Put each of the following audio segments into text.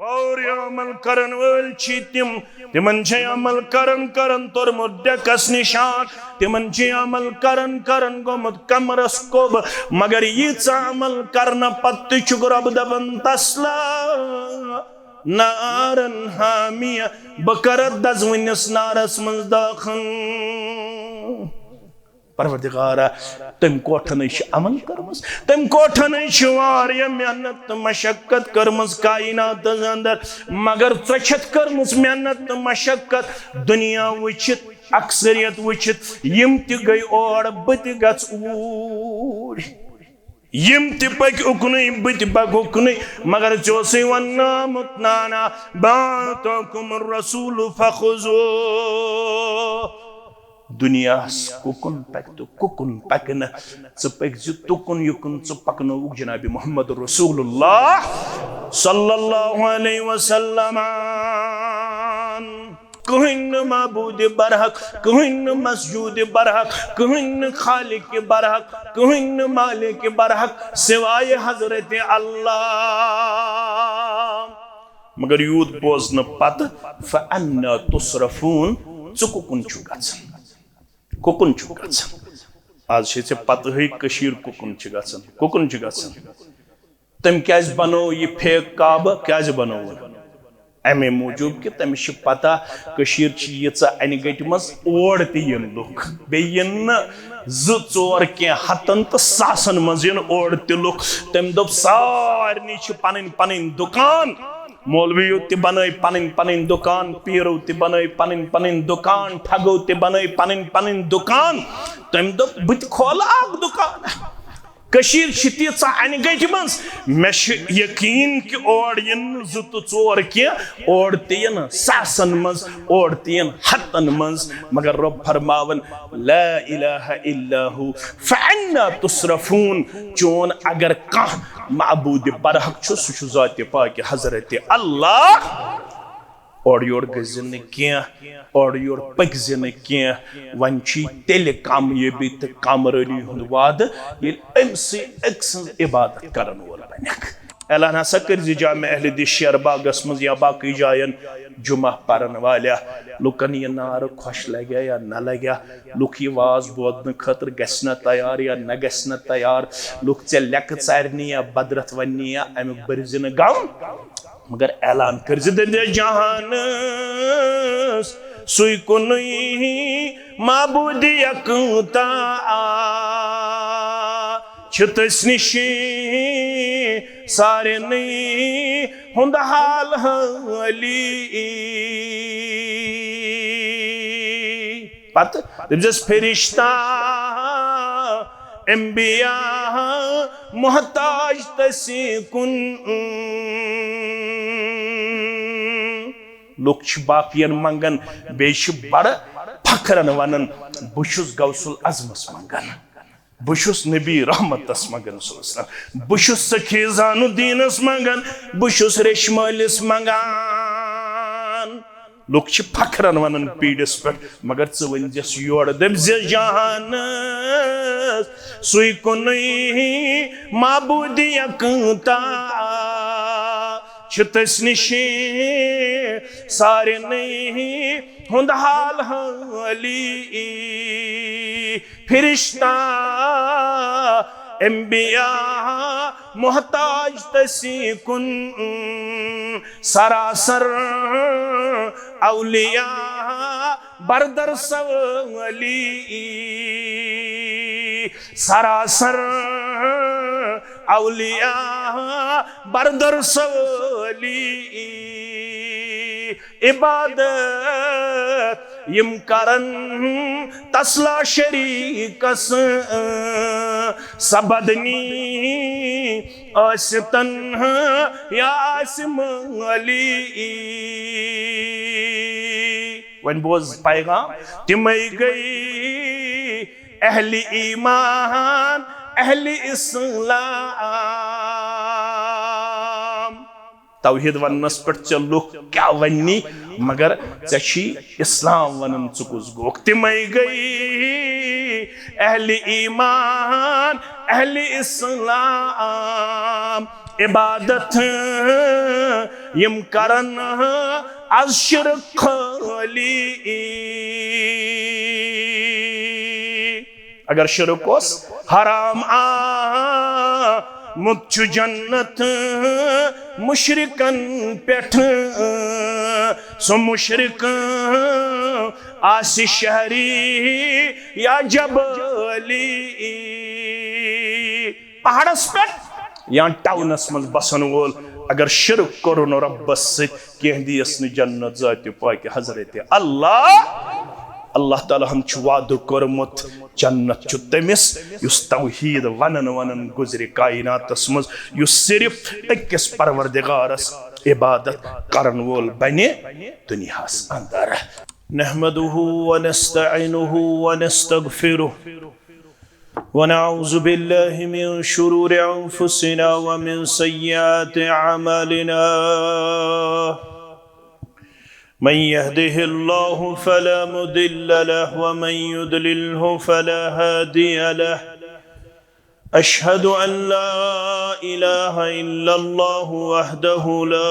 और अमल करन वल छी तिमन छे अमल करन करन तोर मुद्दकस निशान तिमन छे अमल करन करन गोमत कमरस कोब मगर यीच अमल करन पत्त छु रब दबन तस्ला नारन हामिया बकर दजवनस नारस मंज दाखन परवरदिगारा तम कोठन अमल करमस तम कोठन वारिया मेहनत मशक्कत करमस कायनात अंदर मगर चछत करमस मेहनत मशक्कत दुनिया वचित अक्सरियत वचित यम ति गई और बत गच ऊर यम ति पक उकने बत पक उकने मगर जोसे वन्ना मुतनाना बातकुम रसूल फखुजू दुनिया कुकुन पक तो कुकुन पकन पक तुकुन युकुन पकनो जनाब मोहम्मद रसूलुल्लाह सल्लल्लाहु अलैहि वसल्लम कहिन माबूद बरहक कहिन मस्जूद बरहक कहिन खालिक बरहक कहिन मालिक बरहक सिवाय हजरत अल्लाह मगर यूद बोजन पत फअन्ना तुसरफून कुकुन छु गछन कुकुन छु गछन आज छे पत है कशीर कुकुन छु गछन कुकुन छु गछन तम क्याज बनो ये फेक काबा क्याज बनो अमे मूजूब कि तमिस पता कशीर छि यीचा अनगट मस ओड ते यन लुक बेयन जोर के हतन तो सासन मज यन ओड ते लुक तम दप सारनी छि पनन पनन दुकान मौलवियों ते बनई पनन पनन दुकान पीरो ते बनई पनन पनन दुकान ठगो ते बनई पनन पनन दुकान तम दप बत खोल आग दुकान कशीर छीचा अनगट मज मे यकीन कि ओर यन जुत चोर के ओर तेन सासन मज ओर तेन हतन मज मगर रब फरमावन ला इलाहा इल्लाहु फअन्ना तुसरफून चोन अगर कह माबूद बरहक छु सु जात पाक हजरत अल्लाह और योर गजन क्या और योर पगजन क्या वंची तेल कामयाबी ते कामरानी हुंद वाद ये एमसी एक्सन इबादत करन वोल बनक ऐलान हसा कर जामे अहले दिशर बागस मज या बाकी जायन जुमा परन वाला लुकन ये नार खुश लगे या न लगे लुक ये वाज बोदन खतर गसना तैयार या न गसना तैयार लुक चे लेक चारनी या बदरत वन्नी या अम बरजन गम मगर ऐलान कर जहान सुई कुनई माबूद यकता छतस निशी सारे नहीं हुंद हाल हाली पत जस फरिश्ता अंबिया मोहताज तसी कुन लोग बाकियन मंगन बेश बड़ फखरन वनन बुशुस गौसुल अजमस मंगन बुशुस नबी रहमतस मंगन बुशुस सखीजानुद्दीनस मंगन बुशुस रेशमालिस मंगन लोग फखरन वनन पीड़स पे मगर वन जस योर दब्ज जहान सुई कुनई माबूद यकता छतस निशी सारे नहीं हुंद हाल हाली फरिश्ता अंबिया मोहताज तसी कुन सरासर औलिया बरदर सवली सरासर औलिया बरदर सवली इबादत यम करन तस्ला शरीकस सबदनी आसतन यासमली वन बोज पैगाम तिमई गई अहली ईमान अहली इस्लाम तौहीद वनस पे लुक क्या वन्नी मगर ची इस्लाम वनन चुकुस गोक तिमई गई अहली ईमान अहली इस्लाम इबादत यम करन आज शिरक खाली। अगर शिरक ओस हराम मुच्छु जन्नत मुशरिकन पेठ सो मुशरिक आसि शहरी या जबली पहाड़स पे या टाउनस मज बसन वोल अगर शिरक करुन रब्बस कह दियस न जन्नत जाति पाक हजरत अल्लाह ताला हम वाद कर्मुत जन्नत तमिस युस तौहीद वनन वनन गुजरे कायनातस मज युस सिर्फ अकिस परवरदिगारस इबादत करन वोल बने दुनियास अंदर। नहमदुहु व नस्तईनुहु व नस्तगफिरुहु व नऊज़ु बिल्लाहि मिन शुरूरि अंफुसिना व मिन सय्यिआति अमालिना। मन यहदिहिल्लाहु फला मुदिल्ल लहु व मन युद्लिल्हु फला हादिय लहु। अशहदु अन ला इलाहा इल्लल्लाहु वहदहु ला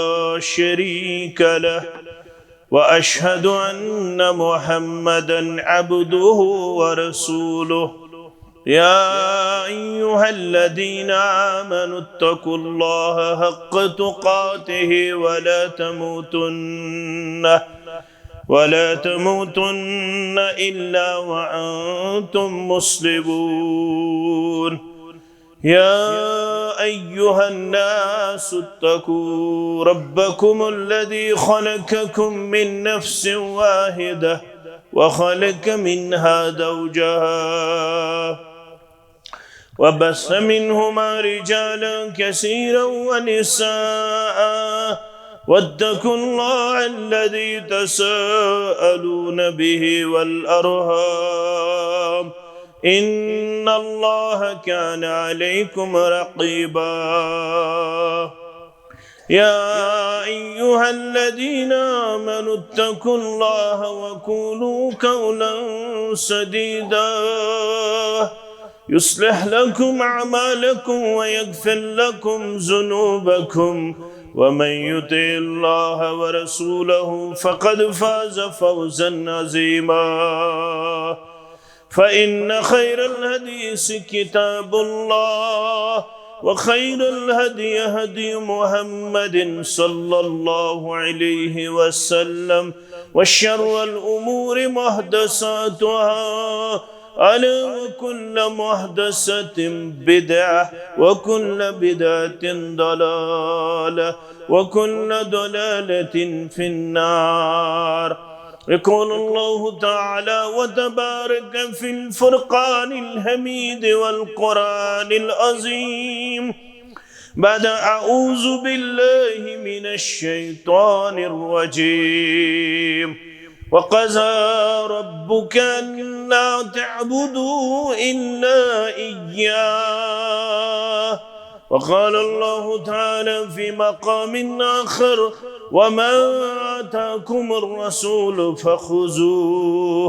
शरीक लहु व अशहदु अन्न मुहम्मदन अब्दुहु व रसूलुहु। या अय्युहल्लज़ीना आमनुत्तकुल्लाह हक़्क़ तुक़ातिहि व ला तमूतुन्न इल्ला व अंतुम मुस्लिमून। या अय्युहन्नासुत्तकू रब्बकुमुल्लज़ी ख़लक़कुम मिन नफ्सिन वाहिदा व ख़लक़ मिन्हा ज़ौजहा वबस्स मिन्हुमा रिजालन कसीरन व निसाअ वत्तकुल्लाह अल्लज़ी तसाअलून बिही वल अर्हाम इन्नल्लाह कान अलैकुम रक़ीबा। या अय्युहल्लज़ीना आमनुत्तकुल्लाह व क़ूलू क़ौलन सदीदा युस्लिह लकुम अमालकुम व यग़फ़िर लकुम ज़ुनूबकुम व मन युतिइल्लाह व रसूलहु फ़क़द फ़ाज़ फ़ौज़न अज़ीमा। फ़इन्न ख़ैरल हदीस किताबुल्लाह व ख़ैरल हदी हदी मुहम्मदिन सल्लल्लाहु अलैहि वसल्लम व शर्रल उमूरि मुहदसातुहा अला व कुल्लु मुहदसतिन बिदअह व कुल्लु बिदअतिन दलालह व कुल्लु दलालतिन फिन्नार। यक़ूलु अल्लाहु तआला व तबारक फ़िल फ़ुरक़ानिल हमीद वल क़ुरआनिल अज़ीम बाद अऊज़ु बिल्लाहि मिनश शैतानिर रजीम। वक़ज़ा रब्बुका अल्ला तअबुदू इल्ला इय्याह। वक़ाल अल्लाहु तआला फ़ी मक़ामिन आख़र वमा आताकुमुर रसूलु फ़ख़ुज़ूहु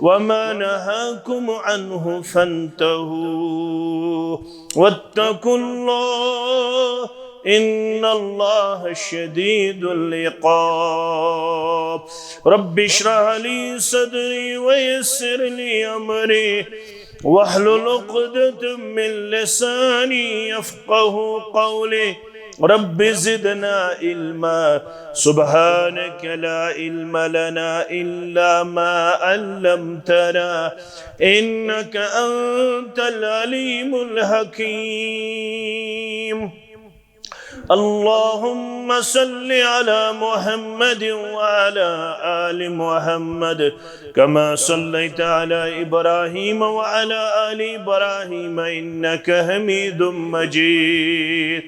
वमा नहाकुम अन्हु फ़न्तहू वत्तक़ुल्लाह इन्नल्लाह शदीदुल इक़ाब। रब्बि इश्रह ली सदरी व यस्सिर ली अमरी वहलुल उक़दतम मिन लिसानी यफ़क़हू क़ौली। रब्बि ज़िदना इल्मा सुब्हानक ला इल्म लना इल्ला मा अल्लमतना इन्नक अंतल अलीमुल हकीम। अल्लाहुम्मा सल्लि अला मुहम्मद व अला आलि मुहम्मद कमा सल्लैता अला इब्राहीम व अला आलि इब्राहीम इन्नक हमीदुम मजीद।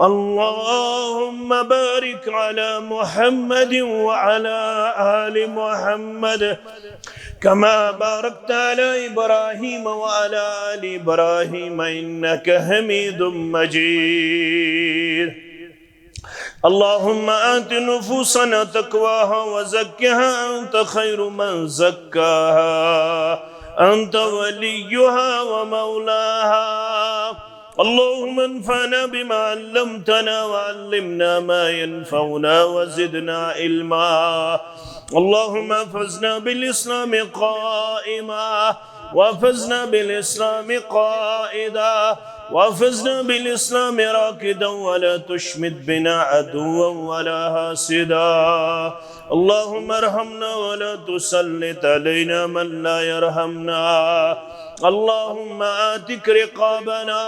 अल्लाहुम्मा बारिक अला मुहम्मद व अला आलि मुहम्मद कमा बारकता अला इब्राहीम व अला आलि इब्राहीम इन्नक हमीदुम मजीद। अल्लाहुम्मा आति नुफूसना तक़वाहा व ज़क्किहा अंत खैरु मन ज़क्काहा अंत वलियुहा व मौलाहा। اللهم انفعنا بما علمتنا وعلمنا ما ينفعنا وزدنا علما. اللهم احفظنا بالإسلام قائما، واحفظنا بالإسلام قائدا، واحفظنا بالإسلام راكدا، ولا تشمت بنا عدوا ولا حاسدا. اللهم ارحمنا ولا تسلط علينا من لا يرحمنا. اللهم آتك رقابنا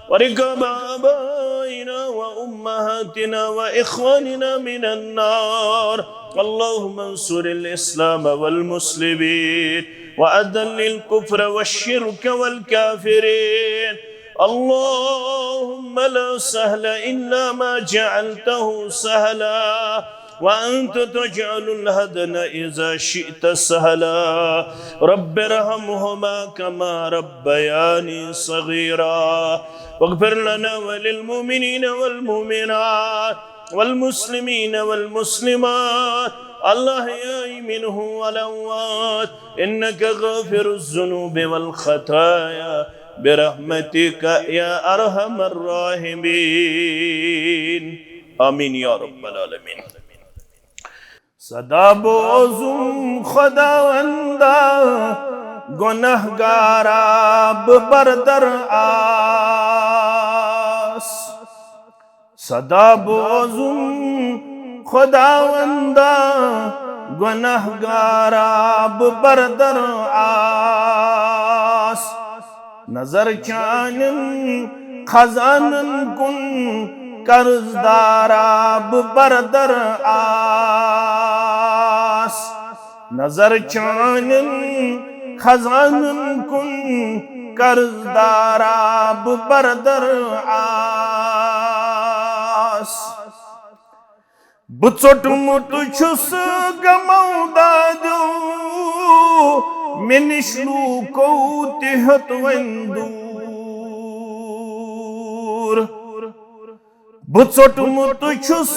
ورقاب آبائنا وأمهاتنا وإخواننا من النار. اللهم انصر الإسلام والمسلمين وأذل الكفر والشرك والكافرين. اللهم لا سهل إلا ما جعلته سهلا، وأنت تجعل الهدن إذا شئت سهلا. رب ارحمهما كما ربياني صغيرا. واغفر لنا وللمؤمنين والمؤمنات والمسلمين والمسلمات الأحياء منهم والأموات، إنك غافر الذنوب والخطايا برحمتك يا أرحم الراحمين. آمين या रब्बल आलमीन. सदा बोजुम खुदावंदा गुनहगारा बरदर आस. सदा बोजुम खुदावंदा गुनहगारा बरदर आस. नजर चानन खजानन कुन कर्जदारा बरदर आस. नजर चानन खजानन कुन कर्जदारा बरदर आस. बुचोटमुत छुस गमौदा दो मिनिश्लू को तिहत वंदूर. बुचोटमुत छुस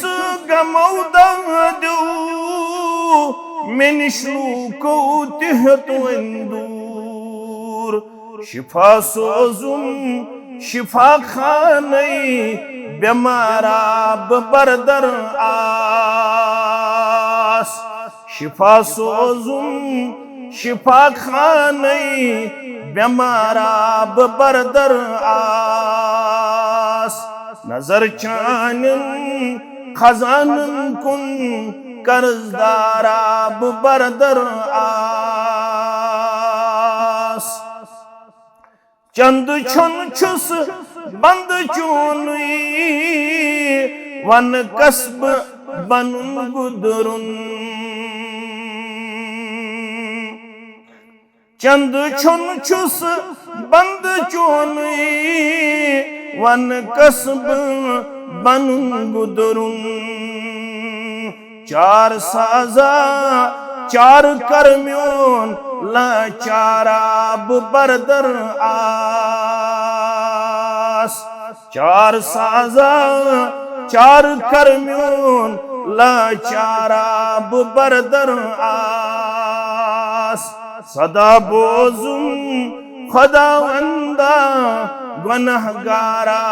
गमौदा दो मिनिश्लू को तिहत वंदूर. शिफा सोजुम शिफा खाने बेमारा बरदर आस. शिफा सोजुम शिफा खाने बेमारा बरदर आस. नजर चानन खजानन कुन कर्जदारा बरदर आस. चंद छन छुस बंद चोनुई वन कसब बनुन गुदरुन. चंद छन छुस बंद चोनुई वन कसब बनुन गुदरुन. चार साजा चार कर्म्योन लाचारा बरदर आस. चार साजा चार कर्म्योन लाचारा बरदर आस. सदा बोजुम खुदावंदा गुनहगारा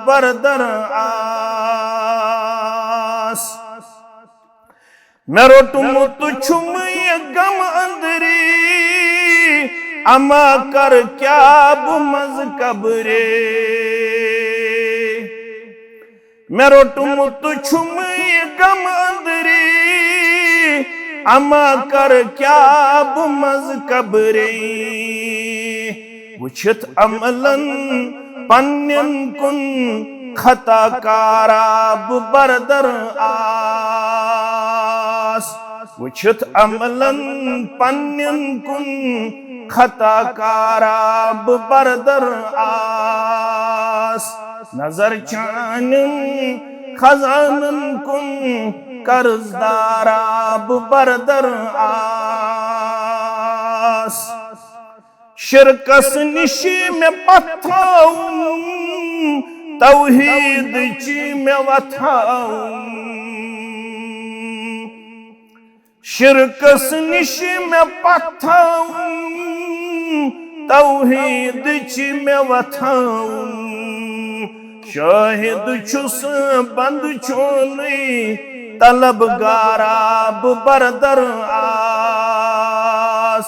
बरदर आस. मेरो तुम तुछुम ये गम अंदरी अमा कर क्या बुमज कबरे. मेरो तुम तुछुम ये गम अंदरी अमा कर क्या बुमज कबरे. वुछत अमलन पन्यन कुन खता कारा बरदर आस. वुछत अमलन पन्यन कुन खता कारा बरदर आस. नजर चानन खजानन कुन कर्जदारा बरदर आस. शिरकस निशी में पथाऊं तौहीद ची में वथाऊं. शिरकस निशी में पथाऊं तौहीद ची में वथाऊं. शाहिद छुस बंद चोनी तलबगाराब बरदर आस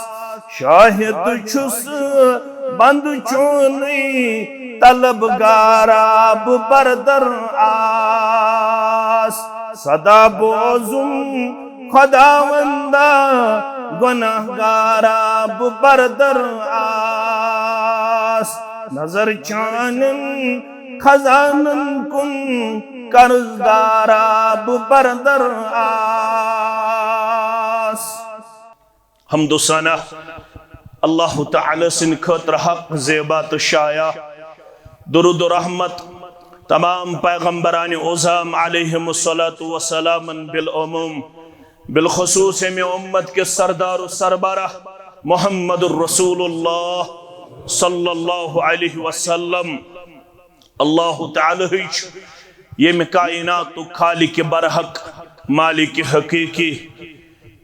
शाहिद छुस बंद चोनी तलबगाराब बरदर आस सदा बोजुम खुदावंदा गुनहगाराब बरदर आस नजर चानन खजानन कुन कर्जदाराब बरदर आस। हमदुसना अल्लाह ताला सिन खतर हक ज़ेबा तो शाया दुरूद रहमत तमाम पैगम्बरान उज़ाम अलैहिमुस्सलातु वस्सलाम बिल उमूम बिलखुसूस में उम्मत के सरदार सरबराह मुहम्मदुर रसूलुल्लाह सल्लल्लाहु अलैहि वसल्लम अल्लाह ताला यम कायनात खालिक बरहक मालिक हकीकी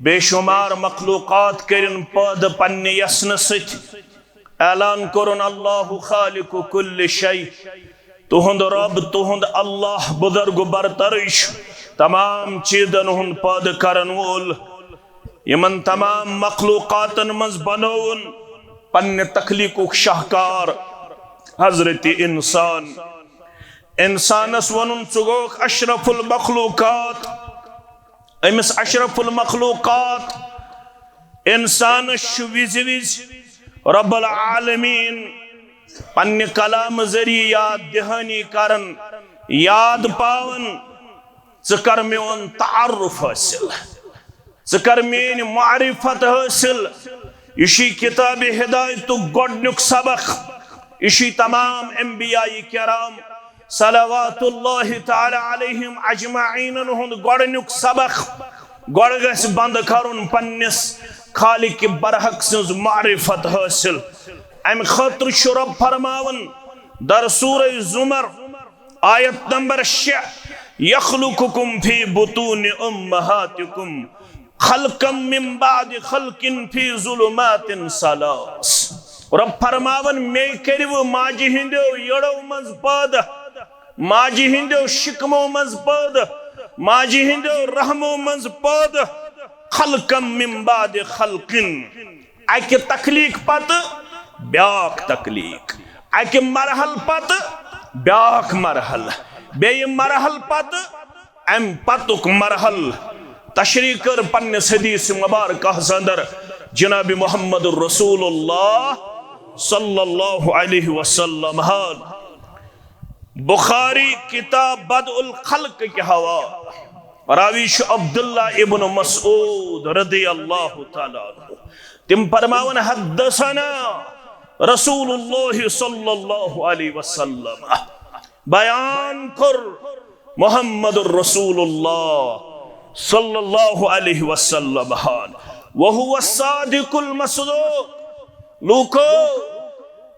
बेशुमार मखलूकात करिन पद पन्ने यसन सत ऐलान करन अल्लाह खालिक कुल्ल शै तुहंद रब तुहंद अल्लाह बुजुर्ग बरतरिश तमाम चीजन हुन पद करन वोल यमन तमाम मखलूकातन मज बनोन पन्ने तखलीकुक शाहकार हजरत इंसान इंसानस वनुन चुगोक अशरफुल मखलूकात अमिस अशरफुल मखलूकात इंसान विज विज रब्बुल आलमीन पन्ने कलाम जरिए याद दहानी करन याद पावन ज़कर मेन तारुफ हासिल ज़कर मेन मारिफत हासिल इशी किताब हिदायत गोडनुक सबक इशी तमाम अंबियाई किराम सलावतुल्लाहि तआला अलैहिम अजमाइन हुंद गोडनुक सबक गोड गस बंद करुन पन्निस खालिक बरहक सिंज मारिफत हासिल अम खतर रब फरमावन दर सूरह जुमर आयत नंबर 6 यखलुकुकुम फी बुतून उम्महातिकुम खल्कम मिन बाद खल्किन फी ज़ुलुमातिन सलास रब फरमावन मे करिव माजी हिंदो यड़ो मज पद माजी हिंदो शिकमो मज पद माजी हिंदो रहमो मज पद खल्कम मिन बाद खल्किन अके तखलीक पत ब्याक तखलीक अके मरहल पत ब्याक मरहल बे मरहल पत अम पतुक मरहल तशरी कर पन्ने हदीस मुबारक अंदर जनाब मुहम्मद रसूलुल्लाह सल्लल्लाहु अलैहि वसल्लम बुखारी किताब बदउल खल्क के हवा रावी अब्दुल्ला इब्न मसऊद रदियल्लाहु ताला तिम फरमावन हद्दसना रसूलुल्लाह सल्लल्लाहु अलैहि वसल्लम बयान कर मुहम्मद रसूलुल्लाह सल्लल्लाहु अलैहि वसल्लम वहुव सादिकुल मसदूक लूको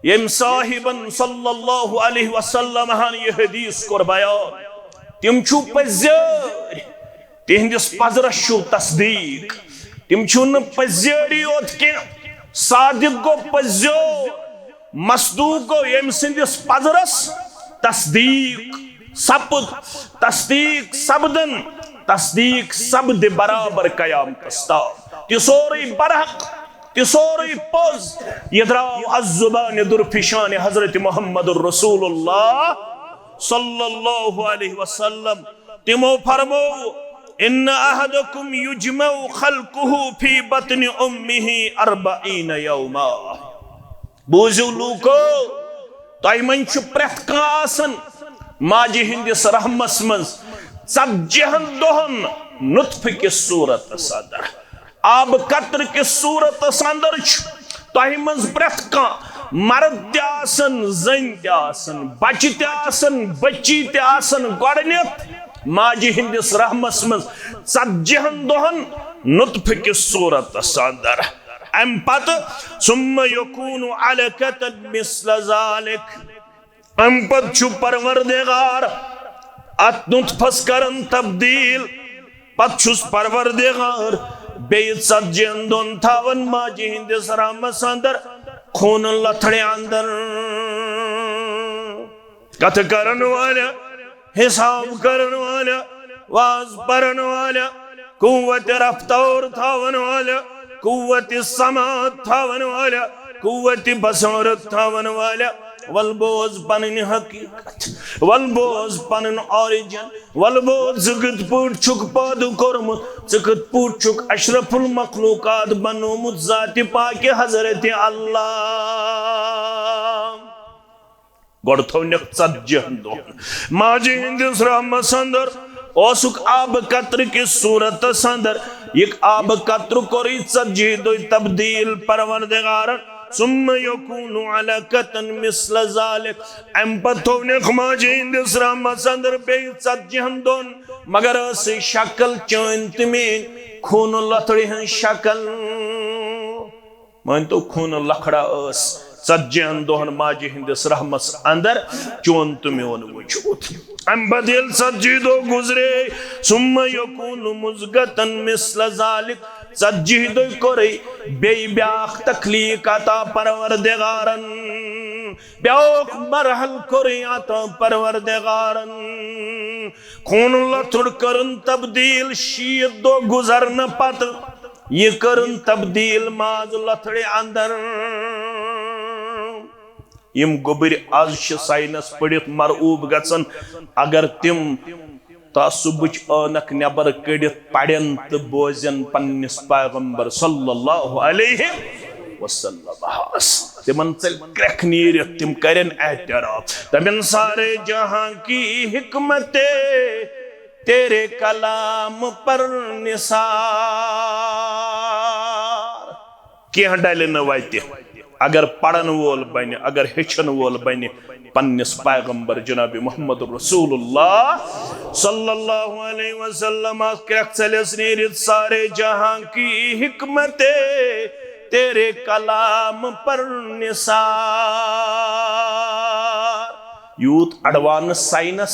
यम साहिबन सल्लल्लाहु अलैहि वसल्लम ये हदीस कर बयान तिम छु पज़र तिहंदिस पज़रस छु तस्दीक तिम छु न पज़री ओत के सादिक गो पज़ो मसदूक गो यम सिंदिस पज़रस तस्दीक सपद तस्दीक सबदन तस्दीक सबद बराबर कयाम कस्ता तिसोरी बरहक तिसोरी पोज यद्राव अज़्ज़ुबान दुरफिशान हजरत मुहम्मद रसूलुल्लाह सल्लल्लाहु अलैहि वसल्लम तिमो फरमो इन अहदकुम युजमउ खल्कुहु फी बतनि उम्मिही 40 यौमा बोझो लूको तय मन छु प्रेथ कासन माजी हिंदिस रहमस मज 40 दोहन नुत्फ के सूरत सदर आब कतर के सूरत अंदर तह मज प्रेथ का मर्द तन जन तन बच्चे तन बच्ची तन गोडनित माजी हिंदिस रहमस मज 40 दोहन नुत्फ के सूरत अंदर अम पत सुम्म यकूनु अलकतन मिस्ल ज़ालिक अम पत छु परवरदिगार अत नुत्फस करन तब्दील पत छुस परवरदिगार बेय 40 दोन थावन माजी हिंदिस रहमस अंदर खून लथड़े अंदर कथ करन वाला, हिसाब करन वाला, वाज परन वाला, कुव्वत रफ्तार थावन वाला, कुव्वत समात थावन वाला, कुव्वत बसारत थावन वाला, वलबोज पन हकीकत, वलबोज पन ओरिजिन, वलबोज जगत पुट छुक पादु कोरमुत, जगत पुट छुक अशरफुल मखलूकात बनोमुत जाति पाक हजरत अल्लाह। गोड़ थोनक ጸድjहन दो माजी हिंदिस रहमत संदर ओसुक आब कत्र की सूरत संदर एक आब कत्र कोरी ጸድji दो तब्दील परवरदिगार सुम्म यकूनु अलकतन मिस्ल ज़ालिक एम्पथोनिक माजी हिंदिस रहमत संदर पे ጸድjहन दोन मगर से शक्ल चंत में खून लथड़ी हन शक्ल मन तो खून लखड़ा अस ጸድjहन दोहन माजी हिंदिस रहमत अंदर चोंत में ओन वजूद अम्बदिल ጸድji दो गुजरे सुम्म यकूनु मुज़गतन मिस्ल ज़ालिक ጸድji दो कोरे बे ब्याख तखलीक अता परवरदिगारन ब्याख मरहल कोरे अता परवरदिगारन खून लथड़ करन तब्दील शीत दो गुजरन पत ये करन तब्दील माज लथड़े अंदर यम गोबर आज साइनस पढ़ित मरऊब गसन अगर तिम तासुबुच अनक नबर कड़ित पड़न तो बोजन पन्निस पैगंबर सल्लल्लाहु अलैहि वसल्लम तिमन चल क्रख नीरित तिम करन एतराफ तमन सारे जहां की हिकमते तेरे कलाम पर निसार क्या डाले न वाइते अगर पढ़न वोल बने अगर हेचन वोल बने पन्निस पैगंबर जनाब मोहम्मद रसूलुल्लाह सल्लल्लाहु अलैहि वसल्लम क्रक्सलस नीरित सारे जहां की हिकमते तेरे कलाम पर निसार यूथ एडवांस साइंस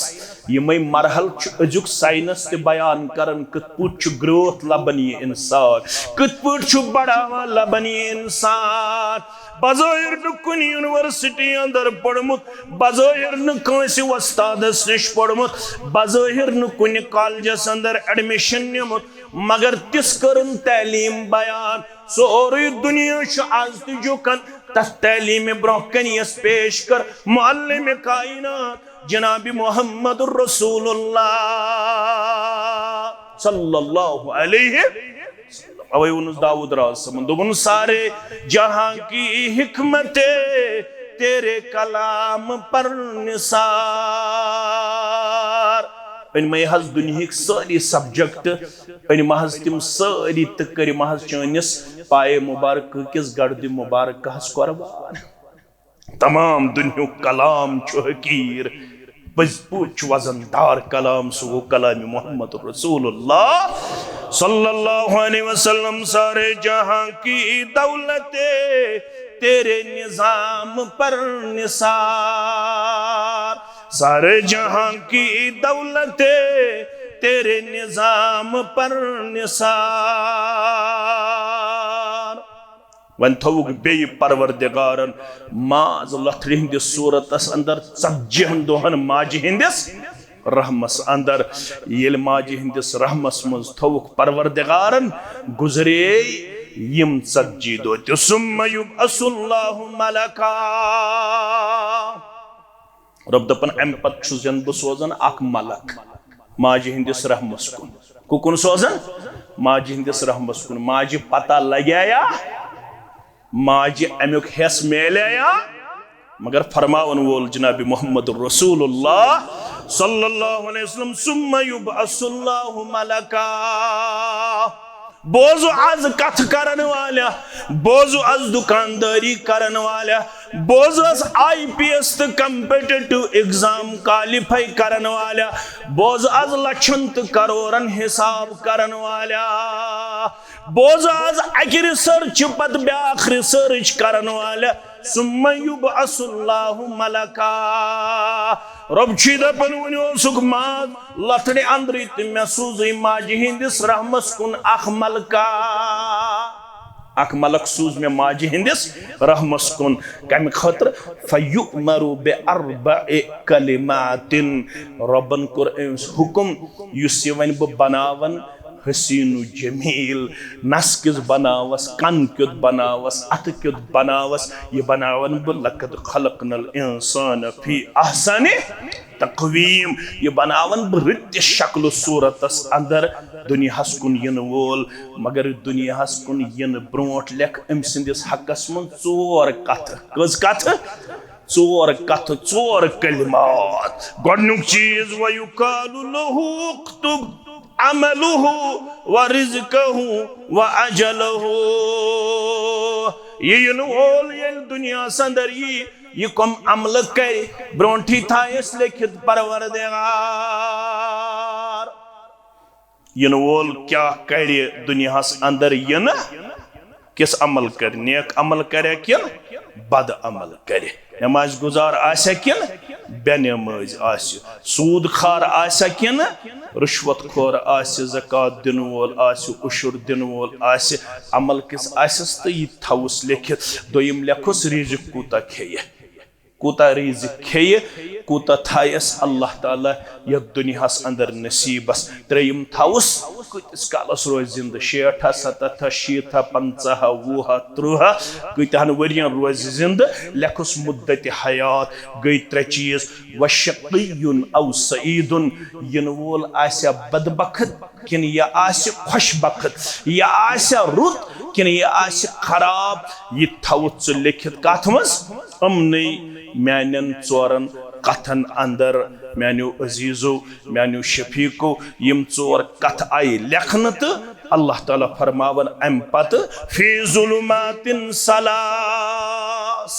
यमई मरहल अजुक साइंस ते बयान करन कत पुट ग्रोथ लबन ये इंसान कत पुट बढ़ावा लबन ये इंसान बज़ाहिर न कुन यूनिवर्सिटी अंदर पढ़मुत बज़ाहिर न कंसी वस्तादस निश पढ़मुत बज़ाहिर न कुन कॉलेजस अंदर एडमिशन निमुत मगर तिस करन तालीम बयान सोरी दुनिया आज तुजुकन तस तालीम ब्रोकन यस पेश कर मुअल्लिम कायनात जनाब मोहम्मद रसूलुल्लाह सल्लल्लाहु अलैहि अवै उन दाऊद रासमन दोबन सारे जहां की हिकमते तेरे कलाम पर निसार इन महज दुनिया सारी सब्जेक्ट इन महज तिम सारी तकर महज चनिस पाए मुबारक किस गर्द मुबारक हस कुर्बान तमाम दुनिया कलाम हकीर बजपूछ वजनदार कलाम सो कलाम मोहम्मद रसूलुल्लाह सल्लल्लाहु अलैहि वसल्लम सारे जहां की दौलते तेरे निजाम पर निसार सारे जहां की दौलते तेरे निजाम पर निसार वन थोक बे परवरदिगारन माज लथड़ हंदिस सूरतस अंदर ጸድjहन दोहन माज हंदिस रहमस अंदर येल माज हंदिस रहमस मज थोक परवरदिगारन गुजरे यम ጸድji दो सुम्म युबअसुल्लाहु मलका रब दपन अम पत छुजन ब सोजन अक मलक माज हंदिस रहमस कुन सोजन माज हंदिस रहमस कुन माज पता लगाया माज अमुक हेस मेलया मगर फरमावन वोल जनाब मोहम्मद रसूलुल्लाह सल्लल्लाहु अलैहि वसल्लम सुम्म युबअसुल्लाहु मलका बोझो आज कथ करन वाला बोझो आज दुकानदारी करन वाला बोझो आज IPS तो कम्पिटिटिव एग्जाम क्वालिफाई करन वाला बोझो आज लक्षन तो करोड़न हिसाब करन वाला बोझो आज अक रिसर्च पत ब्याख रिसर्च करन वाला सुम्म युबअसुल्लाहु मलका रब छी दपन वनो सुख माज लथड़े अंदर ते मे सूज माज हिंदिस रहमस कुन अख मलका अख मलक सूज मे माजि हिंदिस रहमस कुन कम खतर फयुमरु बिअरबइ कलिमातिन रब्बन कोर हुकुम युस ये वन ब बनावन हसीनु जमील नस किस बनावस कन क्युत बनावस अत क्युत बनावस ये बनावन ब लकद खलकनल इंसान फी अहसनि तकवीम ये बनावन ब रित शक्ल सूरतस अंदर दुनियास कुन यन वोल मगर दुनियास कुन यन ब्रोट लेख अम सिंदिस हकस मन चोर कथ कज कथ चोर कथ चोर कलिमात गोडनुक चीज वयुकालु लहु उक्तुब अमलुहु व रिज़्क़ुहु व अजलुहु ये वोल ये दुनिया अंदर ये कम अमल कर ब्रोंठी था इस लिखित परवरदिगार ये वोल क्या करे दुनिया अंदर ये न किस अमल कर नेक अमल करे किन बद अमल करे नमाज गुजार आसे किन बेनमाज आसे सूद खार आसे किन रुश्वत खोर आसे ज़कात दिन वोल आसे उशुर दिन वोल आसे अमल किस आसस तो ये थवस लिखित दोयम लेखुस रिज़्क़ कूता खेये कूता रिज़्क़ खेये कूता थायस अल्लाह ताला ये दुनियास अंदर नसीबस त्रेयम थवस कतिस कालस रोज जिंद 60 70 शीथा 50 वुहा 30 कतहन वरियन रोज जिंद लेखुस मुद्दत हयात गई त्रे चीज वशक़ियुन औ सईदुन यन वोल आसे बदबख्त किन या आसे खुशबख्त या आसे रुत किन या आसे खराब ये थवस लिखित कथ मस अमने म्यानन चोरन कथन अंदर म्यानो अजीजो म्यानो शफीको यम चोर कथ आई लेखन तो अल्लाह ताला फरमावन अम पत फी ज़ुलुमातिन सलास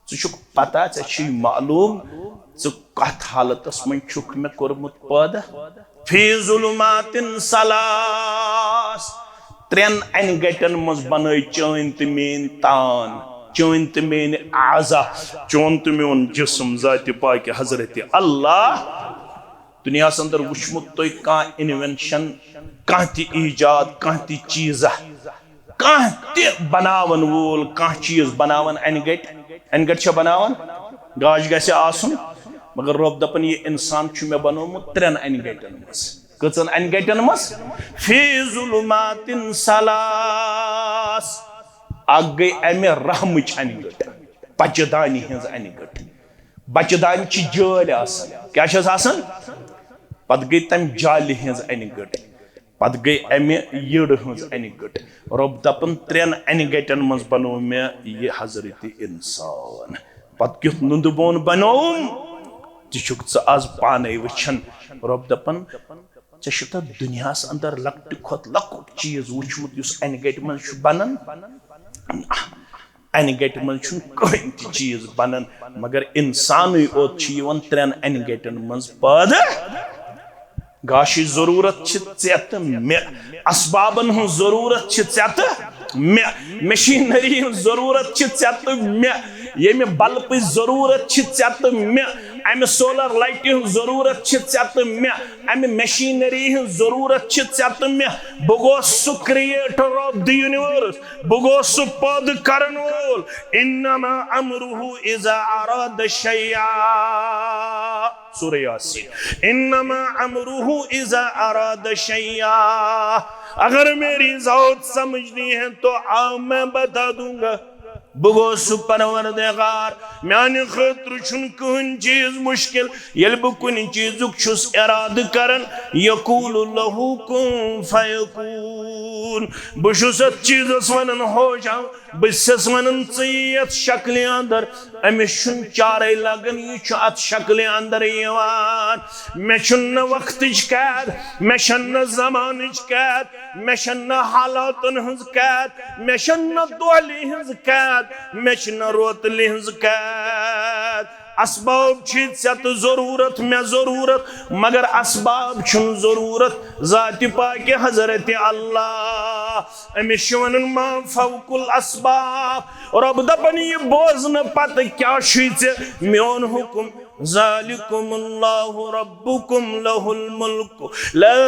चुक पता चे मालूम च कथ हालतस मन छुक मे कोरमुत पैदा फी ज़ुलुमातिन सलास त्रेन अनगटन मज बनई चैन त मेन तान चोन तो मेन आज़ा चोन तो मेन जिस्म ज़ात पाक हजरत अल्लाह दुनिया अंदर वुचमुत तो कह इन्वेंशन कह ईजाद कह चीज़ा कह बनावन वोल कह चीज बनावन अनगट बनावन गाज गसे आसन मगर रब दपन ये इंसान मे बनोमुत 3 अनगटन मस कचन अनगटन मस फी ज़ुलुमातिन सलास अग गई अमे रहमच अनगट बचदानी हज अनगट बचदानी जाल क्या पत गई तम जाल हज अनगट पत गई अमे यड़ हज अनगट रब दपन 3 अनगटन मज बनो मे ये हजरत इंसान पत क्युत नुंदबोन बनोम तुक आज पाने वचन रब दपन चे दुनिया अंदर लकट खोत लकुट चीज वुचमुत युस अनगट मज बनन अनगट मन कहीं चीज बनन मगर इंसान ओत 3 अनगटन मज पैदा गाशी जरूरत चेत मे असबाबन हूँ जरूरत चेत मे मशीनरी जरूरत चेत मे ये बल्ब जरूरत चेत मे अमे सोलर लाइट जरूरत चेत मे अमे मशीनरी जरूरत चेत मे बह क्रिएटर ऑफ द यूनिवर्स बह पैद करन वोल इन्नमा अमरुहु इज़ा अराद शैया सूरह यासीन इन्नमा अमरुहु इज़ा अराद शैया अगर मेरी ज़ात समझनी है तो आओ मैं बता दूंगा बगोसु परवरदिगार म्याने खतर छुन कहीं चीज मुश्किल ये बह कुन चीजुक छुस इराद करन यकूलु लहु कुन फयकून बहुस चीजस वन हो जाओ बस वन यथ शक्ल अंदर अमिस चारे लगन यह अत शक्ल अंदर मे वक्त कैद मे जमान कैद मे हालातन हज कैद मे दोहली हज कैद मे रोतल हज कैद असबाब तो जरूरत मे जरूरत मगर असबाब जरूरत ज़ात पाक हजरत अल्लाह अमिस वन मा फौकुल असबाब रब दपन यह बोजन पत क्या मेन हुकुम ज़ालिकुमुल्लाहु रब्बुकुम लहुल मुल्क ला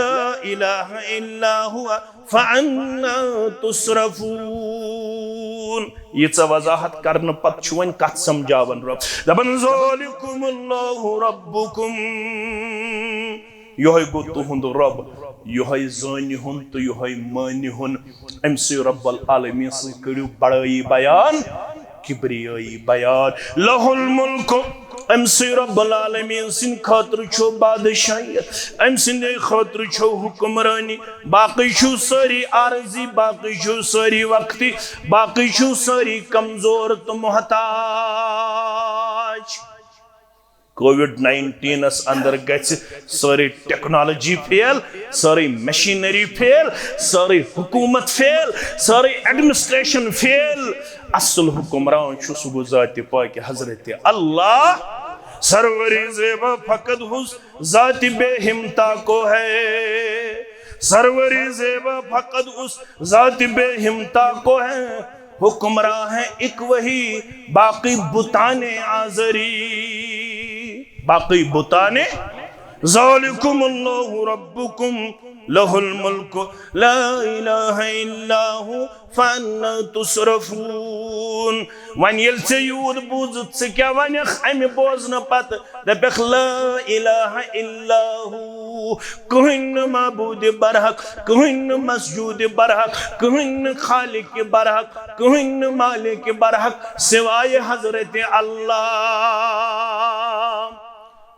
इलाहा इल्ला हुवा फ़अन्ना तुसरफून। ये वजाहत करने पत वन कत समझावन रब दपन ज़ालिकुमुल्लाहु रब्बुकुम यह गो तुहुंद रब यह जानि हुन तो यह मानि हुन अमसे रब्बुल आलमीन से करियो बड़ाई बयान किब्रियाई बयान लहुल मुल्क अमसे रब्बुल आलमीन सिन खातिर छो बादशाहियत अमसिन खातिर छो हुक्मरानी बाकी छो सारी आरजी बाकी छो सारी वक्ती बाकी छो सारी कमजोर तो मोहताज। कोविड-19 अंदर गच सारी टेक्नोलॉजी फेल सारी मशीनरी फेल सारी हुकूमत फेल सारी एडमिनिस्ट्रेशन फेल असल हुक्मरान सुगु ज़ात पाक हजरत अल्लाह सरवरी ज़ेबा फकत हुस ज़ात बेहिमता को है सरवरी ज़ेबा फकत उस ज़ात बेहिमता को है हुक्मरान है एक वही बाकी बुताने आज़री बाकी बुताने ज़ालिकुमुल्लाहु रब्बुकुम लहुल मुल्क ला इलाहा इल्ला हु फ़अन्ना तुसरफून। वन येल से यूद बुझत से क्या वनख अमि बोजन पत दपख ला इलाहा इल्ला हु कहिन माबूद बरहक कहिन मसजूद बरहक कहिन खालिक बरहक कहिन मालिक बरहक सिवाय हजरत अल्लाह।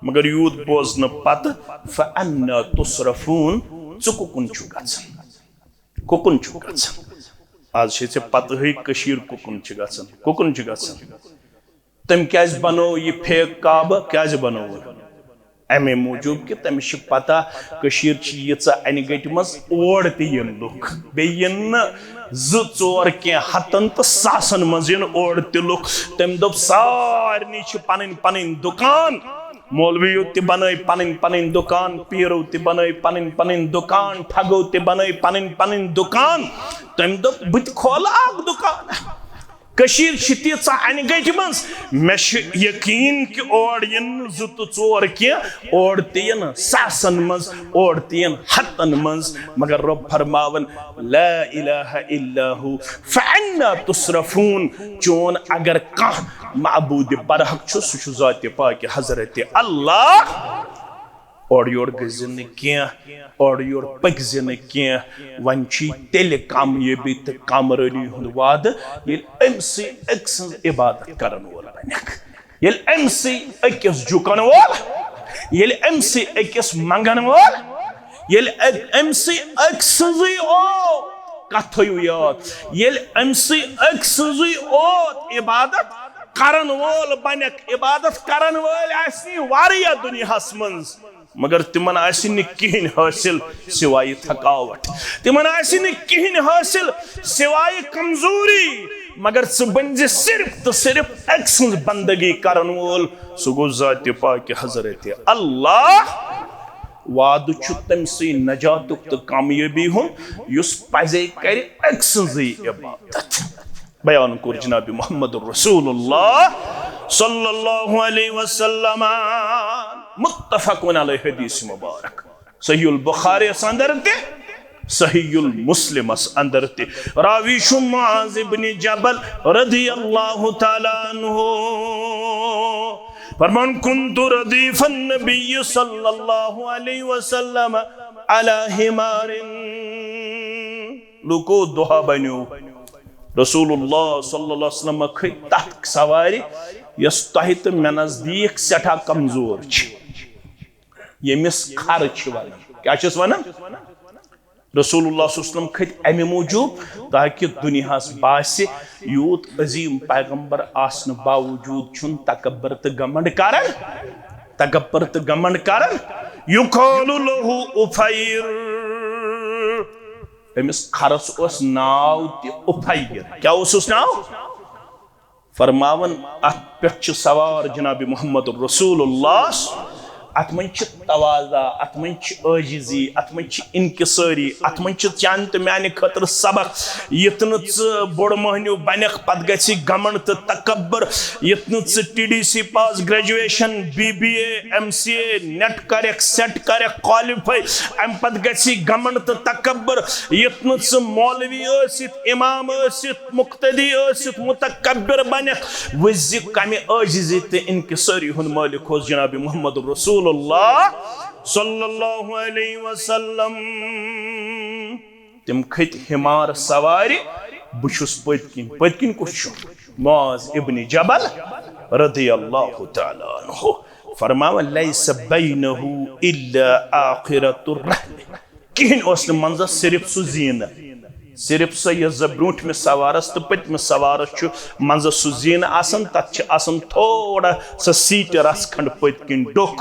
मगर यूद बोजन पत फ़अन्ना तुसरफून कुकुन कुकुन आज पत कशीर कुकुन कुकुन तम क्या बनो ये फेक काब क्या बनो अमे मूजूब कि तमिस पता कशीर अन गट मज ओर तन लुख बेन जोर क्या हतन तो सासन मज ओर तुख तम दोप सारनी पन पन दुकान मौलवियों ते बनाई पन पन दुकान पीरों ते बनाई पन पन दुकान ठगो ते बनाई पन पन दुकान तम दोप बुत खोल आग दुकान कशीर तीच अन गट मज मे यकीन कि ओर जु तो चोर क्या ओर तीन सासन मज ओर तीन हतन मज मगर रब फरमावन ला इलाहा इल्ला हु फ़अन्ना तुसरफून चोन अगर कह माबूद बरहक सह ज़ात पाक हजरत अल्लाह और योर गजन क्या और योर पकजन क्या वन तेल कामयाबी तो कामरानी हुंद वाद अमसे अक्स इबादत करन वोल बनक अमसे अकिस झुकन वोल अमसे अकिस मंगन वोल अमसे अक्स ओ कथयु याद अमसे अक्स ओ इबादत करन वोल बनक इबादत करन वोल आसनी वारिया दुनियास मंज मगर तिमन कहीं हासिल सिवाय थकावट तिमन कहीं हासिल सिवाय कमजोरी मगर बन सिर्फ तो सिर्फ अक्स बंदगी करन वोल सह गो ज़ात पाक हजरत अल्लाह वाद तमसे नजातुक तो कामयाबी हुन युस पजे कर अक्स इबादत बयान कोर जनाब मोहम्मद रसूलुल्लाह सल्लल्लाहु अलैहि वसल्लम मुत्तफकुन अलैहि हदीस मुबारक सहीहुल बुखारी अंदर ते सहीहुल मुस्लिम अंदर ते रावी शु मुआज़ इब्न जबल रदियल्लाहु तआला अन्हु फरमान कुन्तु रदीफन नबी सल्लल्लाहु अलैहि वसल्लम अला हिमारिन लुको दुहा बन्यो रसूलुल्लाह सल्लल्लाहु अलैहि वसल्लम खै तथ सवारी यस तहि तो मे नजदीक सठा कमजोर यमिस खर क्या वन रसूलुल्लाह सल्लल्लाहु अलैहि वसल्लम खत अमे मूजूब ताकि दुनियास बासे यूत अजीम पैगंबर आसन बावजूद छुन तकब्बर तो गमंड करन युकालु लहु उफैर अमिस खरस उस नाव ते उफैर क्या उस नाव फरमावन अत पे सवार जनाब मोहम्मद रसूलुल्लाह अत मन तवाजा, अत मन आजिजी, अत मन इनकिसारी, अत मन चान तो माने खतर सबक युत बोड़ महन्यू बनख पत गि गमंड तो तकबर युत TDC पास ग्रेजुएशन BBA MCA नेट कर सेट कर क्वालिफाई अम पत गि गमंड तो तकबर युत मौलवी इमाम मुक्तदी मुतकब्बिर बनख वज़ कम आजिजी तो इनकिसारी हुन मालिक हो जनाब मोहम्मद रसूलुल्लाह सल्लल्लाहु अलैहि वसल्लम। तिम खत हिमार सवारी बुशुस पतकिन कुछ मुआज़ इब्न जबल रदियल्लाहु तआला अन्हु फरमावन लैस बैनहु इल्ला आखिरतुर रहल किन ओस मंज सिर्फ सु जीन सिर्फ सो ये ब्रूठ में सवारस तो पत में सवारस मंज सु जीन आसन तत आसन थोड़ा सा सीट रस खंड पतकिन डोक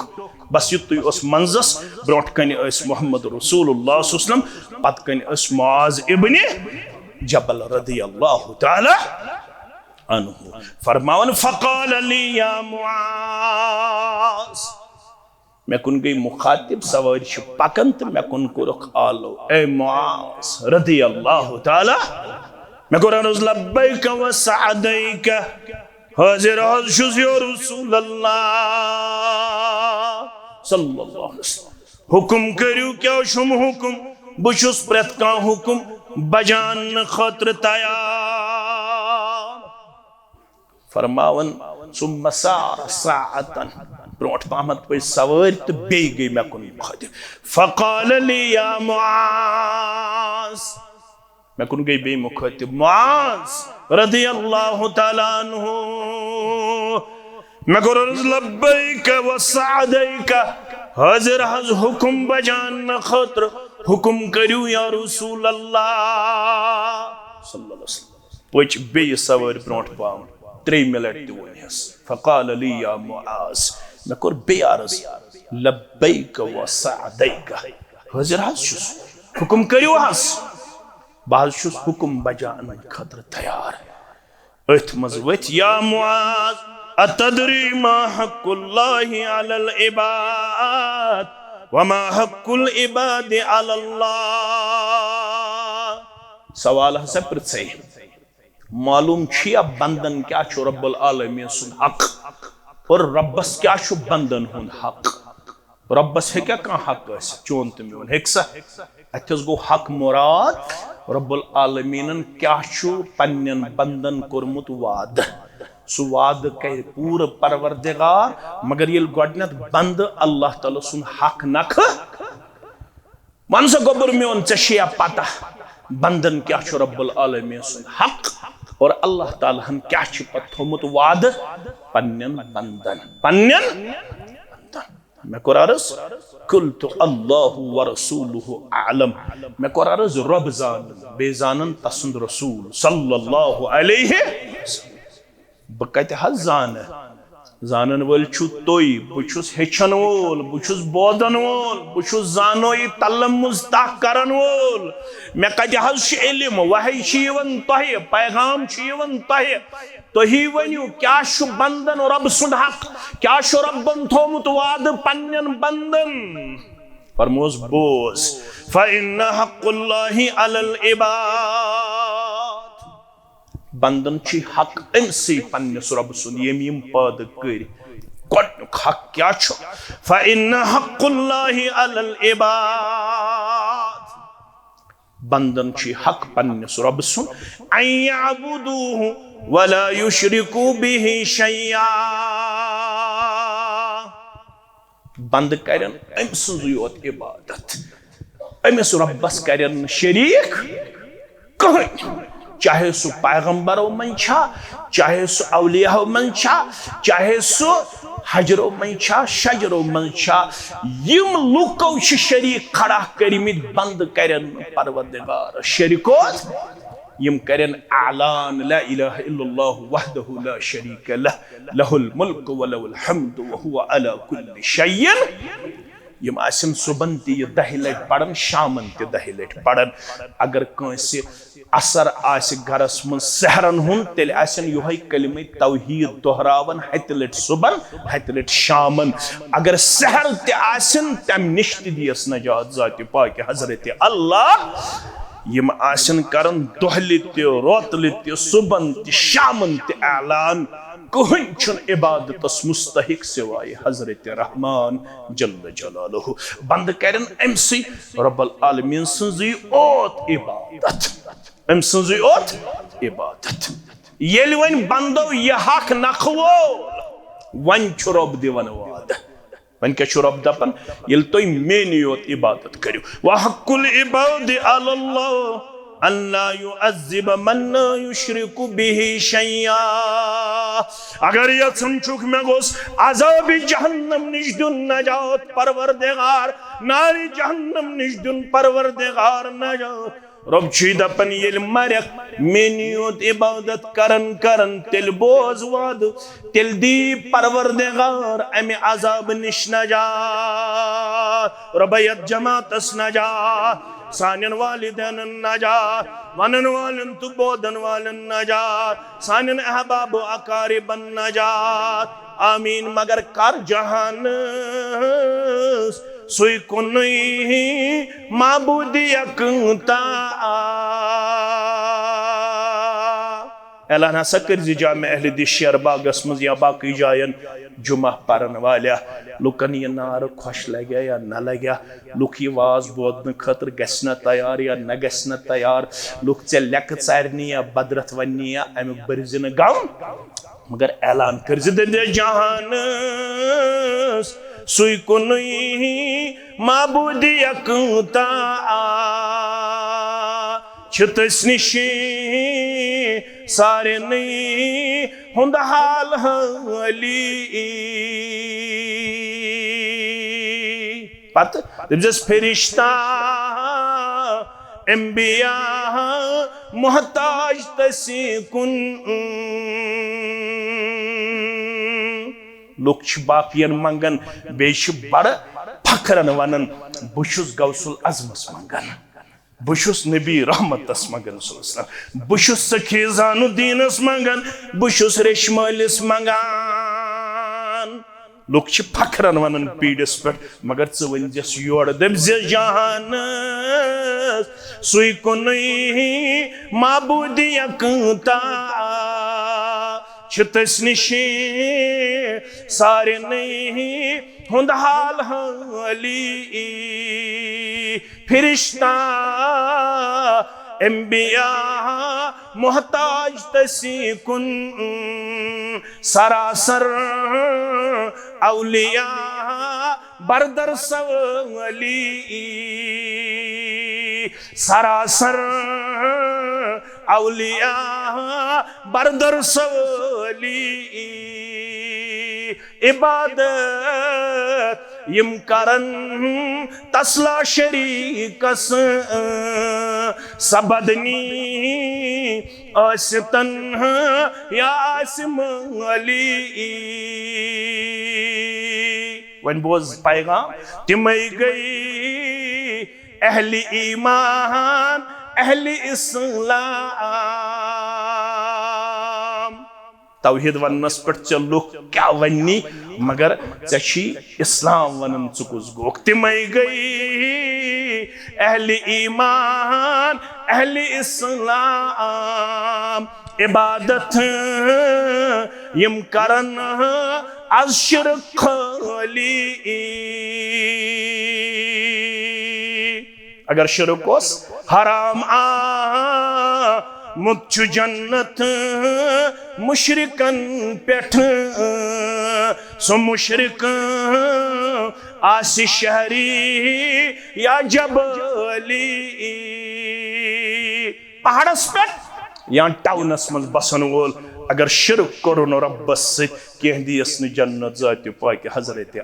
बस युत मंजस ब्रोट कन मोहम्मद रसूलुल्लाह सल्लल्लाहु अलैहि वसल्लम पत कन मुआज़ इब्न जबल रदियल्लाहु तआला अन्हु फरमावन फ़क़ाल ली या मुआज़ मैं कुन गई मुखातिब सवारी पकन तो मैं कुन को रख आलो ए मुआज़ रदियल्लाहु तआला मैं कुरान लब्बैक व सअदैक हाजिर हज़ुश या रसूल अल्लाह सल्लल्लाहु अलैहि वसल्लम हुक्म करियो क्या शुम हुक्म बुशुस प्रत का हुक्म बजान खतर तैयार फरमावन सुम्मा सार साअतन ब्रोट पहमत पे सवार तो बे गई मैं कुन मुखातिब फ़क़ाल ली या मुआज़ मैं कुन गई बे मुखातिब मुआज़ रदियल्लाहु तआला अन्हु मैं कुर लब्बैक व सअदैक हाजिर हज हुक्म बजान खतर हुक्म करियो या रसूल अल्लाह सल्लल्लाहु अलैहि वसल्लम पच बे सवार ब्रोट पहम 3 मिनट दिवस फ़क़ाल ली या मुआज़ मैं कुर बे अर्ज़ लब्बैक व सअदैक हाजिर हज हुक्म करियो हस बाज शुस हुक्म बजान खतर तैयार अथ मज वथ या मुआज़ अतदरी मा हक़्क़ुल्लाहि अलल इबाद व मा हक़्क़ुल इबाद अलल्लाह सवाल हस पृछे मालूम छिया बंदन क्या छु रब्बुल आलमीन सुन हक और रब्बस क्या छु बंदन हुन हक रब्बस है क्या का हक चोन तो मोन हेक्सा अथस गो हक मुराद रब्बुल आलमीन क्या छु पन्नन बंदन कोरमुत वाद सु वाद कर पूर परवरदिगार मगर ये गोडनत बंद अल्लाह ताला सुन हक नख मनस गोबर मोन चशिया पता बंदन क्या छु रब्बुल आलमीन सुन हक और अल्लाह ताला हन क्या छु पथोमुत वाद पन्नन बंदन मैं कुरारस कुल्तु अल्लाहु व रसूलुहु आलम मैं कुरारस रब जान बेजानन तसंद रसूल सल्लल्लाहु अलैहि बकत हज जानन वल छु तोय बुछुस हेचन वोल बुछुस बोदन वोल बुछुस जानोई तलमुज ता करन वोल मैं कत हज इल्म वही छिवन तोहे पैगाम छिवन तोहे तोही वनियो क्या छु बंदन रब सुन हक क्या छु रब्बन थोमुत वाद पन्नन बंदन फरमोस बोस फइन्न हक़्क़ुल्लाहि अलल इबाद बंदन छि हक अमसी पन्नस रब सुन यम पद कर गोड हक क्या छु फइन्न हक़्क़ुल्लाहि अलल इबाद बंदन छि हक पन्नस रब सुन अयअबुदुहु वला युशरिकु बिहि शैया बंद करन अमसुज योत इबादत अमस रब्बस करन शरीक कहीं चाहे सु पैगंबरों मन छा चाहे सु औलियाओं मन छा चाहे सु हजरों मन छा शजरों मन छा यम लुको शरीक खड़ा करिमित बंद करन परवरदिगार शरीको यम करन आलान ला इलाहा इल्लल्लाह वहदहु ला शरीक लह लहुल मुल्क व लहुल हम्द व हुवा अला कुल्लि शैइन यम आसन सुबन ति 10 लट पढ़न शामन ति 10 लट पढ़न अगर कंसे असर आस घरस मन सहरन हुन तेल आसन योहै कलिमे तौहीद दोहरावन हत लट सुबन हत लट शामन अगर सहर ति आसन तम निश दियस नजात जाति पाक हजरत अल्लाह यम आसन करन दोहले ति रोतले ति सुबन ति शामन ति ऐलान कहीं छुन इबादतस मुस्तहिक सिवाय हजरत रहमान जल्ल जलालहु बंद करन एमसी रब्बुल आलमीन सजी ओत इबादत एम सजी ओत इबादत येल वन बंदो ये हक नखवो वन छुरब दिवन वाद वन के छुरब दपन येल तो मेनी ओत इबादत करियो व हक्कुल इबाद अल्लाह अल्ला युअज़्ज़िब मन ला युश्रिकु बिही शैया अगर यह संचुक में गोस अज़ाब जहन्नम निजदुन नजात परवरदिगार नारी जहन्नम निजदुन परवरदिगार नजात रब चीद अपन येल मरक मेनियोत इबादत करन करन तिल बोज वाद तिल दी परवरदिगार अमे अज़ाब निश नजात रबयत जमातस नजात सानिन वालिदैन नजात वनन वालन तु बोदन वालन नजात सानिन अहबाब अकारिबन नजात आमीन मगर कर जहान सुई कुनई माबूदी अकता ऐलान हसा कर जामे अहले दिस शेर बागस मज या बाकी जायन जुमा परन वाल्या लुकन ये नार खुश लगे या न लगे लुक ये वाज बोदन खतर गसना तैयार या न गसना तैयार लुक चे लेक चारनी या बदरत वन्नी या अमे बरजिन गम मगर ऐलान कर दे जहान सुई कुनई माबूदी अकता छतस निशी सारे नहीं हुंद हाल हाली पत जस फरिश्ता अंबिया मोहताज तसी कुन लोग बाकियन मंगन बेश बड़ फखरन वनन बुशुस गौसुल अजमस मंगन बुशुस नबी रहमतस मंगन बुशुस सखी जानुद्दीनस मंगन बुशुस रेशमालिस मंगन लोग फखरन वनन पीड़स पे मगर वन जस योर दब्ज जहान सुई कुनई माबूदी अकता छतस निशी सारे नहीं हुंद हाल हाली फरिश्ता अंबिया मोहताज तसी कुन सरासर औलिया बरदर सवली सरासर औलिया बरदर सवली इबादत यम करन तसला शरीकस सबदनी आसतन या आसमाली वन बोज पाएगा तिमई गई अहली ईमान अहली इस्लाम तौहीद वनस पे चलो क्या वन्नी मगर ची इस्लाम वनन चुकुस गोक तिमई गई अहली ईमान अहली इस्लाम इबादत यम करन अज शिरक खाली अगर शिरक ओस हराम मुच्छु जन्नत मुशरिकन पेठ सो मुशरिक आसी शहरी या जबली पहाड़स पे या टाउनस मज बसन वोल अगर शिरक करो रब्बस कह दियस न जन्नत जाति पाक हजरत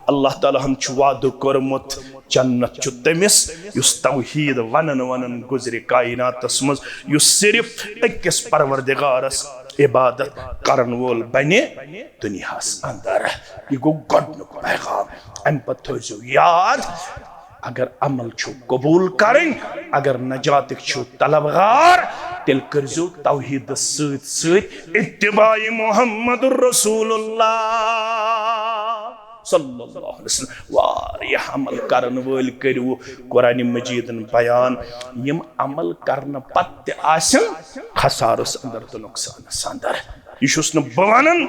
अल्लाह ताला हम वाद कर्मुत जन्नत तमिस युस तौहीद वनन वनन गुजरे कायनातस मज युस सिर्फ अकिस परवरदिगारस इबादत करन वोल बने दुनियास अंदर। यह गो गोडनुक पैगाम। अम पत थोइजो याद, अगर अमल छु कबूल करें, अगर नजात छु तलबगार, तेल करजो तौहीद सत सत इत्तिबाई मुहम्मदुर रसूलुल्लाह सल्लल्लाहु अलैहि वसल्लम। वारियाह अमल करन वोल करू कुरान मजीदन बयान, यम अमल करन पत्ते आसन खसारस अंदर तो नुकसानस अंदर। यह बवानन,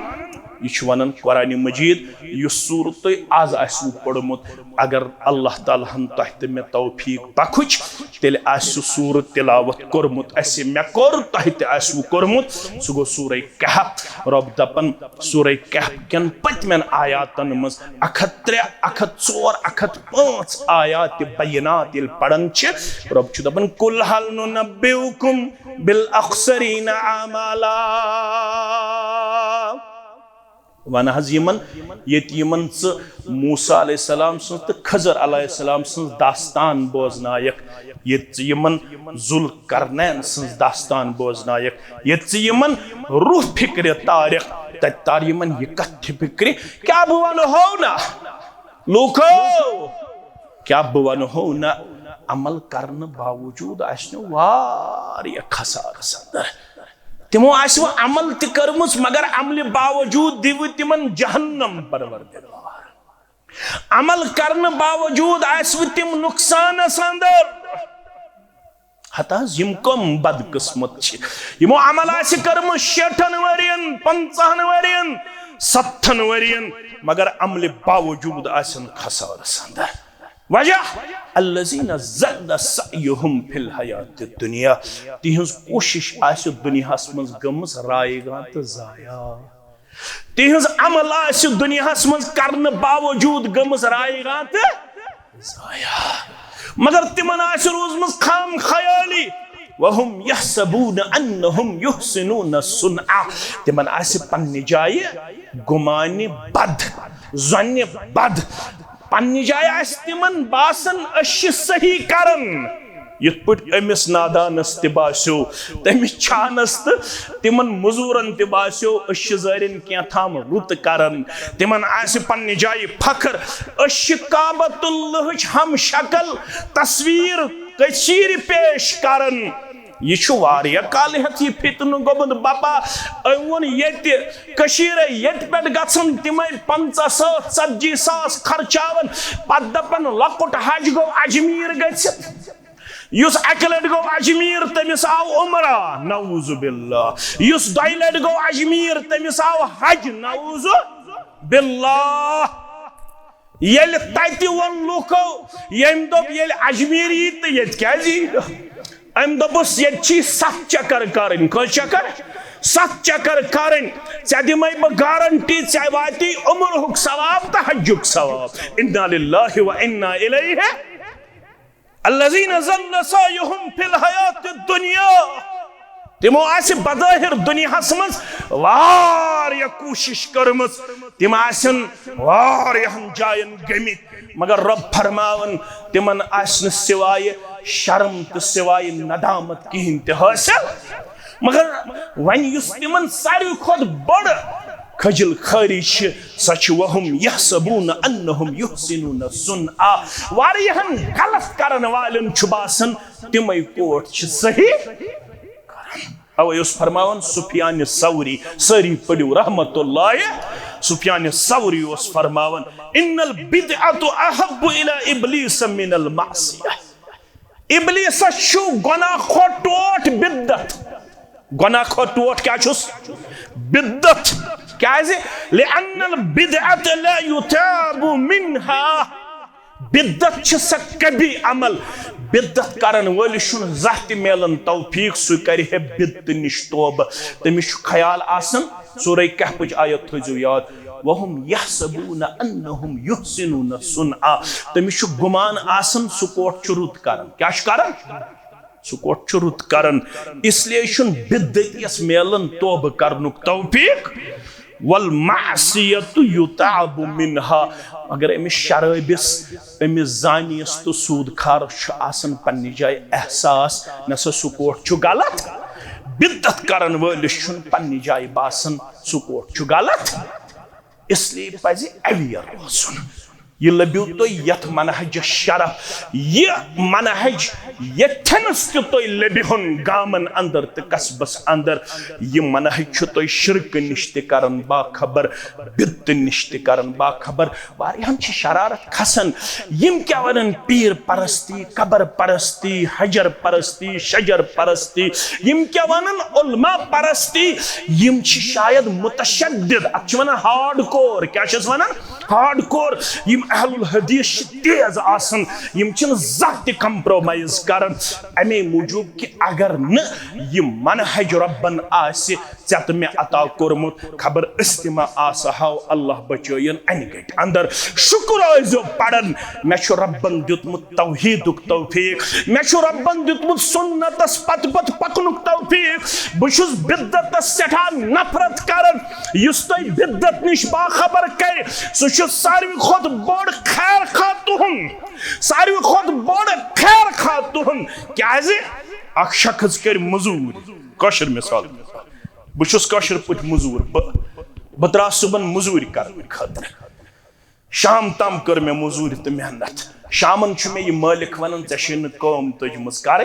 यह वनान कुरान मजीद, यह सूरत आज आसू पढ़मुत, अगर अल्लाह ताला हन तह तो मे तौफीक बखुच, तेल आसू सूरत तिलावत कोरमुत, ऐसे मे कोर तह तो आसू कोरमुत, सह गो सूरह कहफ। रब दपन सूरह कहफ केन पतमेन आयातन मज 103, 104, 105 आयात बयनात यिल पढ़न छ, रब छु दपन कुल हल नुनब्बिउकुम बिल अखसरीन आमाला। वन हज यमन यत यमन मूसा अलैहिस्सलाम सं तो खजर अलैहिस्सलाम सं दास्तान बोजनायक, यत यमन जुल्करनैन सं दास्तान बोजनायक, यत यमन रूह फिक्र तारिख तत तार यमन ये कथ फिक्र क्या बवन हो ना लूको, क्या बवन हो ना अमल करने बावजूद आसनो वारिया खसार संदर। तिमो आसव अमल त करमुस, मगर अमल बावजूद दिव तिमन जहन्नम परवरदिगार। अमल करने बावजूद आसव तिम नुकसान अंदर। हता यम कम बदकिस्मत छ, यमो अमल आसि करमुस 60 वरियन, 50 वरियन, 70 वरियन, मगर अमल बावजूद आसन खसार अंदर। वजह अल्लज़ीना ज़ल्ल सअयुहुम फिल हयात दुनिया, तिहंज कोशिश आसि दुनियास मज गमस रायगा तो जाया, तिहंज अमल आसि दुनियास मज करने बावजूद गमस रायगा तो जाया, मगर तिमन आसि रोजमस खाम खयाली। वहुम यहसबून अन्नहुम युहसिनून सुन्आ, तिमन आसि पन्नि जाय गुमानि बद, ज़न्नि बद, पन्नि जाय आसि तिमन बासन अशि सही करन। यथ पट अमिस नादानस ते बास्यो, तमिस छानस तिमन मजूरन ते बास्यो अशि ज़ारिन क्या थाम रुत करन। तिमन आसि पन्नि जाय फखर, अशि काबतुल्लाह हम शक्ल तस्वीर कशीर पेश करन। यह वारिया काल हेत यह फितन गोमुत बापा अवन ये पे गन तम 50-70 सास खर्चावन, पत दपन लकुट हज गो अजमीर गुस अकि लट गो अजमीर तमिस आव उमरा नऊज़ु बिल्लाह, युस 2 लट गो अजमीर तमिस आव हज नऊज़ु बिल्लाह। येल तति वन लुको यम दोप येल अजमीर यी तो ये क्या अम दोपस ये 7 चक्कर करन, कस चक्कर 7 चक्कर करन, ऐ दिमै बह गारंटी ऐ वाती उम्रहुक सवाब तो हज्जुक सवाब। इन्ना लिल्लाहि व इन्ना इलैहि। अल्लज़ीना ज़ल्ल सअयुहुम फिल हयात दुनिया, तिमो आसि बज़ाहिर दुनियास मज वारिया कोशिश करमस, तिम आसन वारियाहन जायन गमित, मगर रब फरमावन तिमन आसन सिवाय शर्म तो सिवाय नदामत कहीं ते हासिल। मगर वन युस तिमन सारी खुद बड़ खजल खारी सच वहुम यहसबून अन्नहुम युहसिनून सुन्आ, वारियाहन गलत करन वालन छु बासन तिमै कोट छ सही। अवे उस फरमावन सुफियान सौरी, सारी पढ़ियो रहमतुल्लाह, सुफियान सौरी उस फरमावन इन्नल बिदअतु अहब्बु इला इब्लिस मिनल मासिया। इब्लिस छु गुनाह खोटोट बिद्दत, गुनाह खोटोट क्या छुस बिद्दत, क्या है लिअन्नल बिदअत ला युताबु मिनहा, बिद्दत छ स कभी अमल, बिद्दत करन वल शुन ज़ात मेलन तौफीक सु करे बिद्दत निश तौब। तमिस ख्याल आसन सूरह कहफ आयत थजो याद, वहुम यहसबून अन्नहुम युहसिनून सुन्आ, तमिस गुमान आसन सुकोट चुरुत करन, क्या करन सुकोट चुरुत करन। इसलिए शुन बिद्दतियस मेलन तौब करनुक तौफीक। वल मासियतु युताबु मिनहा, अगर अमिस शराबिस अमिस जानियस तो सूद खार आसन पन्नि जाय एहसास नसा सुकोट छु गलत, बिद्दत करन वलिस छुन पन्नी जाय बासन सु कोट छु गलत इसलिए पज अवेयर रोजुन यह लब्यू तो यथ मनहज शरफ यह मनहज यथनस तो लबिहुन गामन अंदर तो कस्बस अंदर यह मनहज तो शिरक निश करन बाखबर बिद्त निश करन बाखबर वारियान छ शरारत खसन यम क्या वनन पीर परस्ती कबर परस्ती हजर परस्ती शजर परस्ती यम क्या वनन उलमा परस्ती यम छ शायद मुतशद्दिद अच वनन हार्डकोर क्या छस वनन हार्डकोर यम अहलुल हदीस तेज आसन यम छिन ज़ात कंप्रोमाइज करन अमे मूजूब कि अगर न यह मनहज रब्बन आसे चत में अता कोरमुत खबर इस्तिमा आस हाव अल्लाह बचोयन अनगट अंदर शुक्र आजो पड़न मे छु रब्बन दितमुत तौहीदुक तौफीक मे छु रब्बन दितमुत सुन्नतस पत पत पकनुक तौफीक बुशुस बिद्दतस सेठा नफरत करन युस तोय बिद्दत निश बाखबर कर सु छु सारवी खोत बड़ खैर खा तुहन सारवी खोत बड़ खैर खा तुहन क्या जे अख शख्स कर मजूर कशर मिसाल बुशुस कशर पट मजूर बत्रा सुबन मजूर कर खतर शाम तम कर मे मजूर तो मेहनत शामन मे यह मालिक वन ऐसे कम तजमस कर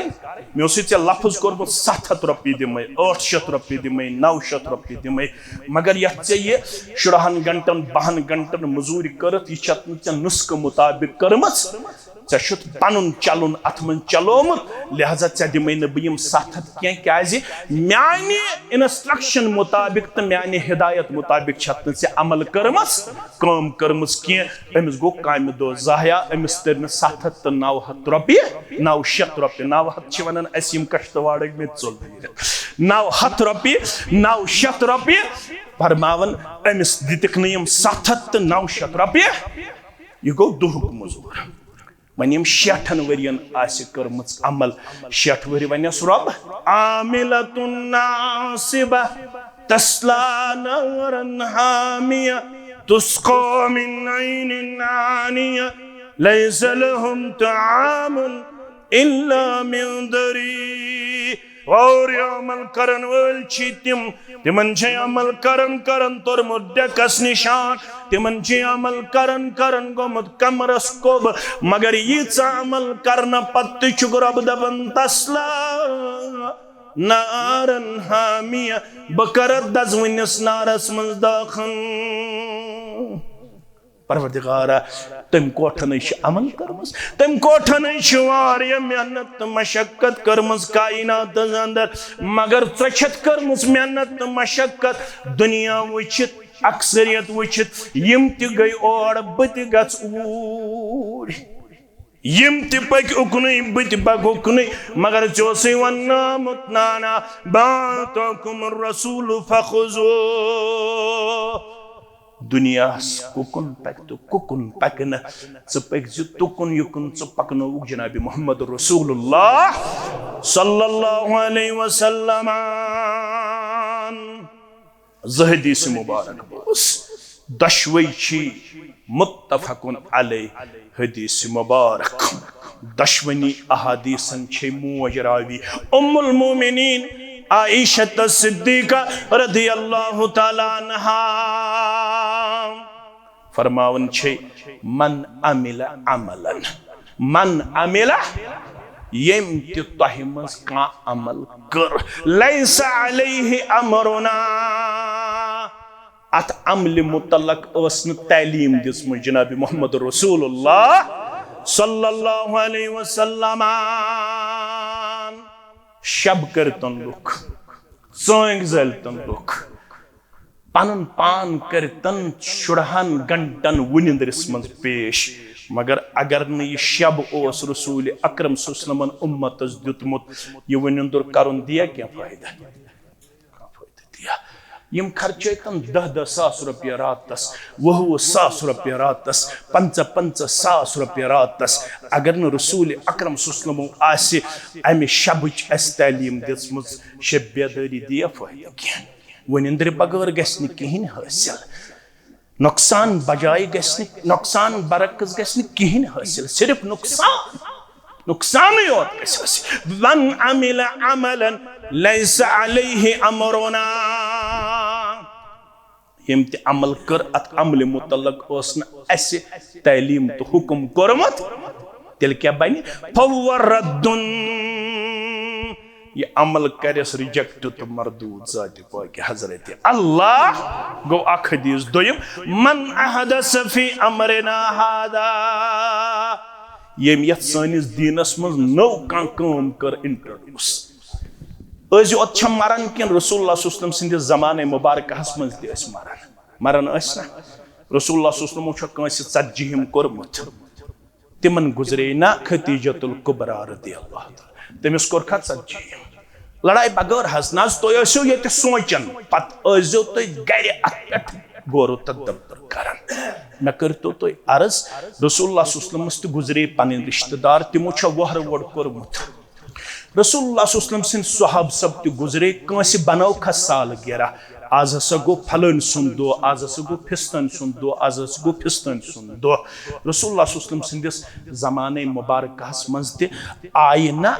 मे लफ्ज कोर्मुत 700 रुपये दिमे 800 रुपये दिमे 900 रुपये दिमे मगर ये 10 घंटन 12 घंटन मजूर कर यह नुस्ख मुताबिक कर्म पन चलन अत मन चलोमुत लिहाजा ऐ दिमे बम 700 क्या माने इंस्ट्रक्शन मुताबिक तो माने हिदायत मुताबिक छे अमल कर्मस कम कर्मस कह अमिस गो काम दो जाया अमिस तर 700 तो 900 रुपये 900 रुपये 900 वन कश्तवाड़ में 900 रुपये 900 रुपये फरमावन अमिस दितक नम 700 तो 900 रुपये यह गो दुहुक मजूर वन यम 60 वरियन कर्म अमल 60 वरी वनस रब आमिलतुन नासिबा तस्ला नारन हामिया तुस्का मिन ऐनिन आनिया लैस लहुम तआमुन इल्ला मिन दरी और अमल करन वल छितिम तिमन छे अमल करन करन तोर मुद्दकस निशान तिमन छे अमल करन करन गोमत कमरस कोब मगर ये अमल करना पत्त चुगरब दबन तस्ला नारन हामिया बकर दजवनस नारस मंज दाखन परवरदिगारा तम कोठन अमल कर्मस तम कोठन वारिया मेहनत मशक्कत कर्मस कायनात अंदर मगर त्रछत कर्मस मेहनत मशक्कत दुनिया वचित अक्सरियत वचित यम ति गई और बत गच ऊर यम ति पक उकने बत पक उकने मगर जोसे वन्ना मुतनाना बातकुम रसूल फखुजू दुनिया कुकुन पक तो कुकुन पकन पक तुकुन युकुन पकन जनाब मोहम्मद रसूलुल्लाह सल्लल्लाहु अलैहि वसल्लम हदीस मुबारक बोस दशवई छी मुत्तफकुन अलैह हदीस मुबारक दशवनी अहादीसन छे मुजरावी उम्मुल मोमिनीन आइशा सिद्दीका रदियल्लाहु ताला अन्हा फरमावन छे मन अमिला यम ति तोह मज का अमल कर लैसा अलैहि अमरुना अत अमल मुतलक उसन तालीम दिसम जनाब मोहम्मद रसूलुल्लाह सल्लल्लाहु अलैहि वसल्लम शब करतन लुक सोंग जलतन लुक पन पान करतन 16 घंटन वुनिंदरिस मज पेश मगर अगर न यह शब ओस रसूल अकरम सल्लल्लाहु अलैहि वसल्लम उम्मतस दितमुत यह वुनिंदर करन दिया क्या फायदा दिया यम खर्चन 10 सास रुपये रातस 20 सास रुपये रातस 5 सास रुपये रातस अगर न रसूल अकरम सल्लल्लाहु अलैहि वसल्लम अमे शबच अस तालीम दिसम शब बेदारी दिया फायदा क्या वुनिंदर बगैर गस्न कहीं हासिल नुकसान बजाय गस्न नुकसान बरक्स गस्न कहीं हासिल सिर्फ नुकसान योत वन अमिल अमलन लैसा अलैहि अमरुना यम ते अमल कर अत अमल मुतल्लक ओस न ऐसे तालीम तो हुक्म कोरमत तेल क्या बने फहुव रद्दुन ये अमल करस रिजेक्ट तो मरदूद जाति पाक हजरत अल्लाह गो अख हदीस दोयम मन अहदस फी अमरना हादा यम यत सानिस दीनस मज नौ कां काम कर इंट्रोड्यूस अज ओत मरान कि रसूलुल्लाह सल्लल्लाहु अलैहि वसल्लम सिंदिस ज़माने मुबारक हस मज ते मरान ना रसूलुल्लाह सल्लल्लाहु अलैहि वसल्लम कंस ज़ज्जिहिम कोरमुत तिमन गुजरे ना खदीजतुल कुबरा रदियल्लाहु तआला तमिस कोर खत ज़ज्जिहिम लड़ाई बगैर हस नाज तो यसो ये सोचन पत अजो तो गरे अत गोरो तदब्बर करन मैं करतो तो अर्ज रसूलुल्लाह सल्लल्लाहु अलैहि वसल्लम गुजरे पन रिश्तेदार तिमो छ वहर वड कोरमुत रसूलुल्लाह सल्लल्लाहु अलैहि वसल्लम सिन सहाब सब ते गुजरे कंस बनाओ खसाल गेरा आज हसा गो फलन सुन दो आज हसा गो फिस्तन सुन दो आज हसा गो फिस्तन सुन दो रसूलुल्लाह सल्लल्लाहु अलैहि वसल्लम सिंदिस ज़माने मुबारक हस मंज ते आयना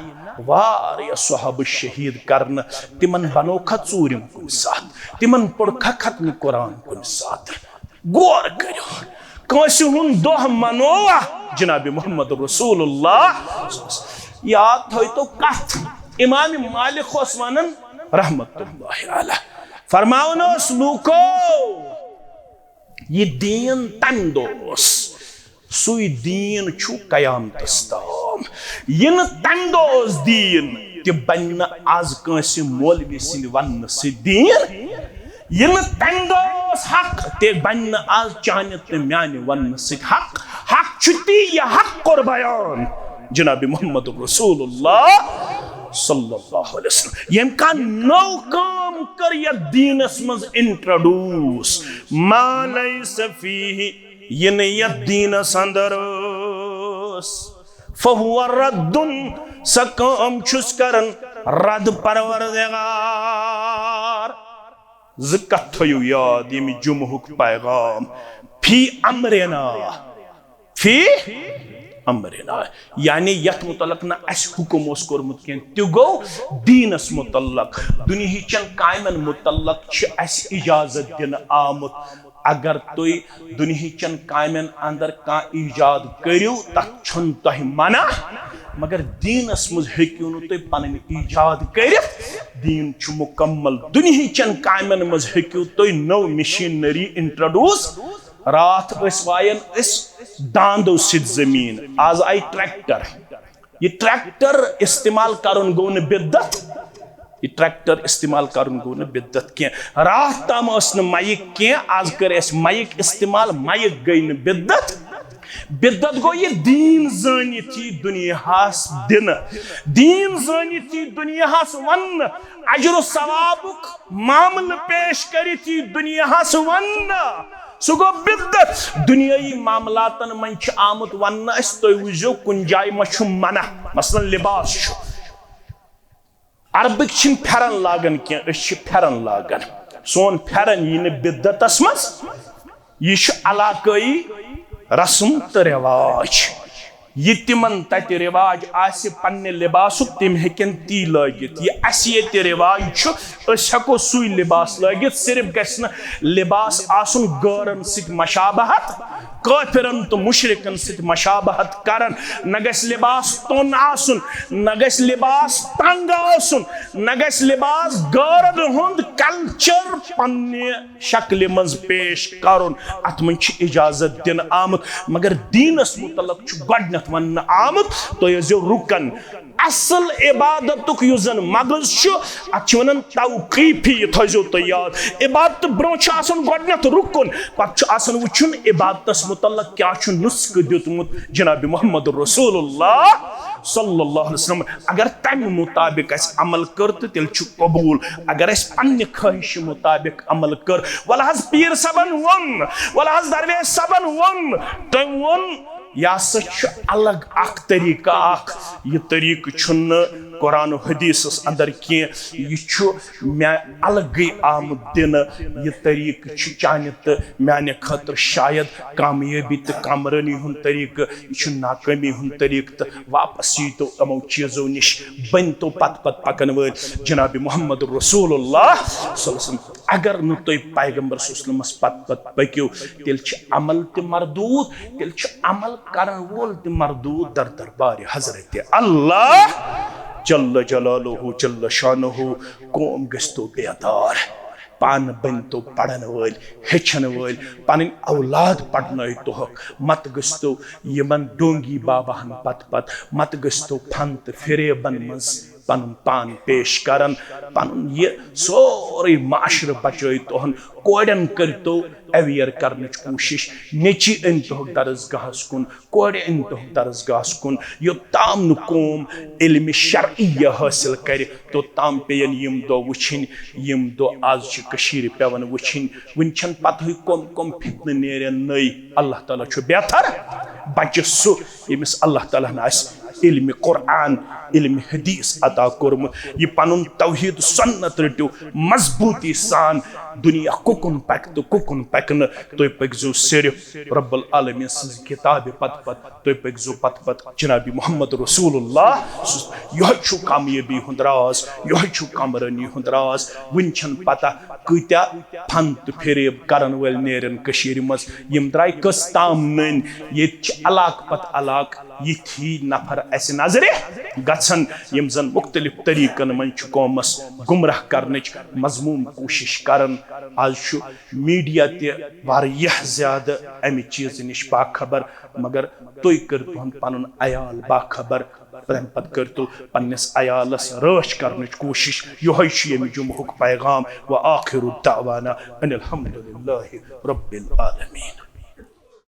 वारिया सहाब शहीद करन तिमन बनो खचूरिम कुन साथ तिमन पढ़ खत्म कुरान कुन साथ गौर करो कंस हुन दोह मनोवा जनाब मोहम्मद रसूलुल्लाह याद थो तो कथ इमाम मालिक ओस वनन रहमतुल्लाहि अलैह फरमावनोस लूको ये दीन तंदोस सुई दीन छु कयामतस ताम यन तंदोस दीन ते बन्न आज कंस मौलवी सिन वन से दीन यन तंदोस हक ते बन्न आज चाने ते म्याने वन से हक हक छुती या हक कर बयान जनाब मोहम्मद रसूलुल्लाह सल्लल्लाहु अलैहि वसल्लम यम का नौ काम कर या दीनस मज इंट्रोड्यूस मा लैस फीहि यन या दीनस अंदरस फहुव रद्दुन सकम छुस करन रद परवरदिगार ज़िकत थयो याद यम जुमहुक पैगाम फी अमरना फी अमरना यानी यत मुतलक ना अस हुकुम ओस कोरमुत केन त्यो गो दीनस मुतलक दुनिहिचन कायमन मुतलक छ अस इजाजत दिन आमुत अगर तुई दुनिहिचन कायमन अंदर का इजाद करियो तत छन तह मना मगर दीनस मुझ हेकियो नु तुई पन इजाद करित दीन छु मुकम्मल दुनिहिचन कायमन मुझ हेकियो तुई नो मशीनरी इंट्रोड्यूस रात वायन दांदो सिद जमीन आज आई ट्रैक्टर ये ट्रैक्टर इस्तेमाल करुन गो न बिद्दत ये ट्रैक्टर इस्तेमाल करुन गो न बिद्दत के रात ताम न माइक के आज कर माइक इस्तेमाल माइक गई न बिद्दत बिद्दत गो ये दीन जानिथी दुनियास दिन दीन जानिथी दुनियास वन अजर सवाबुक मामल पेश करिथी दुनियास वन सो गो बिद्दत दुनियाई मामलातन मन आमुत वन तो वो कुन जाय मु मना मसलन लिबास अरबिक फेरन लागन क्या फेरन लागन सोन फेरन यह बिद्दतस मज यह इलाकई रस्म तो रिवाज यह तिमन तत रिवाज आसि पन्ने लिबासुक तिम हेकन ती लगित यह अस ये रिवाज हेको सुई लिबास लगित सिर्फ गस लिबास आसुन गौरन सित मशाबहत काफिरन तो मुशरिकन सित मशाबहत करन न गस लिबास तोन आसुन न गस लिबास तंग आसुन न गस लिबास गौरन हुंद कल्चर पन्ने शक्ल मज पेश करुन अत मन इजाजत दिन आमुत मगर दीनस मुतलक गडन वन आमुत तो यो रुकन असल इबादतुक युजन मगज अत वन तौकीफी थो तो याद इबादत ब्रो गडनथ रुकन पे वुचन इबादतस मुतलक क्या नुस्ख दितमुत जनाब मोहम्मद रसूलुल्लाह सल्लल्लाहु अलैहि वसल्लम अगर तम मुताबिक अमल कर तो तेल कबूल अगर पन्ने ख्वाहिश मुताबिक अमल कर वल पीर सबन वन वल दरवेश सबन वन तम वन यह सच अलग अख तरीका अख यह तरीक छुन्न कुरान हदीस अंदर की मे अलग आमुद दिन यह तरीक चाने तो माने खतर शायद कामयाबी तो कामरानी हुन तरीक यह नाकामी हुन तरीक तो वापस यी तो अमो चीजों निश बन तो पत पत पकन वल जनाब मोहम्मद रसूलुल्लाह अगर नु तुम पैगंबर सल्लल्लाहु पत पत पक्यो तेल अमल ते मरदूद तेल अमल करन वोल ते मरदूद दर दरबार हजरत अल्लाह जल्ल जलालुहु जल्ल शानुहु कौम गस्तो बेदार पान बन तो पढ़न वल हेचन वल पन औलाद पढ़न तो मत गस्तो यमन डोंगी बाबाहन पत पत मत गस्तो फंत फिरेबन मज पन पान पेश करन पन ये सोरे माशर बचो तोहन कोड़न करतो अवेयर करने कोशिश नेची इन तो दरसगाहस कुन कोड़े इन तो दरसगाहस कुन यो ताम नु कोम इल्म शरइया हासिल कर तो ताम पेयन यम दो वुछिन यम दो आज कशीर पेवन वुछिन वुनछन पत कोम कोम फितन नेरे नई अल्लाह ताला छु बेहतर बच सु यमिस अल्लाह ताला नास इल्म कुरान इल्म हदीस अता कोरम ये पनुन तौहीद सुन्नत रटो मजबूती सान दुनिया कुकुन पकन तो पकजो सिर्फ रब्बुल आलमीन सज किताब पत पत तो पकजो पत पत जनाब मोहम्मद रसूलुल्लाह यह छु कामयाबी हुंद राज यह छु कामरानी हुंद राज वुनछन पता कत्या फंत फिरेब करन वल नेरन कशीर मज यम द्राय कस्ताम नन ये अलाक पत अलाक यी नफर अस नजरे गन यम जन मुख्तलिफ तरीकन मन कौमस गुमराह करने मजमूम कोशिश करन आज मीडिया तह ज्यादा अमि चीज नश बाखबर मगर तुम कर पन अयाल बाखबर पत करतो पन्नस अयालस रश करने कोशिश यह जुम्हुक पैगाम व आखिर दावाना अनिल हम्दुलिल्लाहि रब्बिल आलमीन।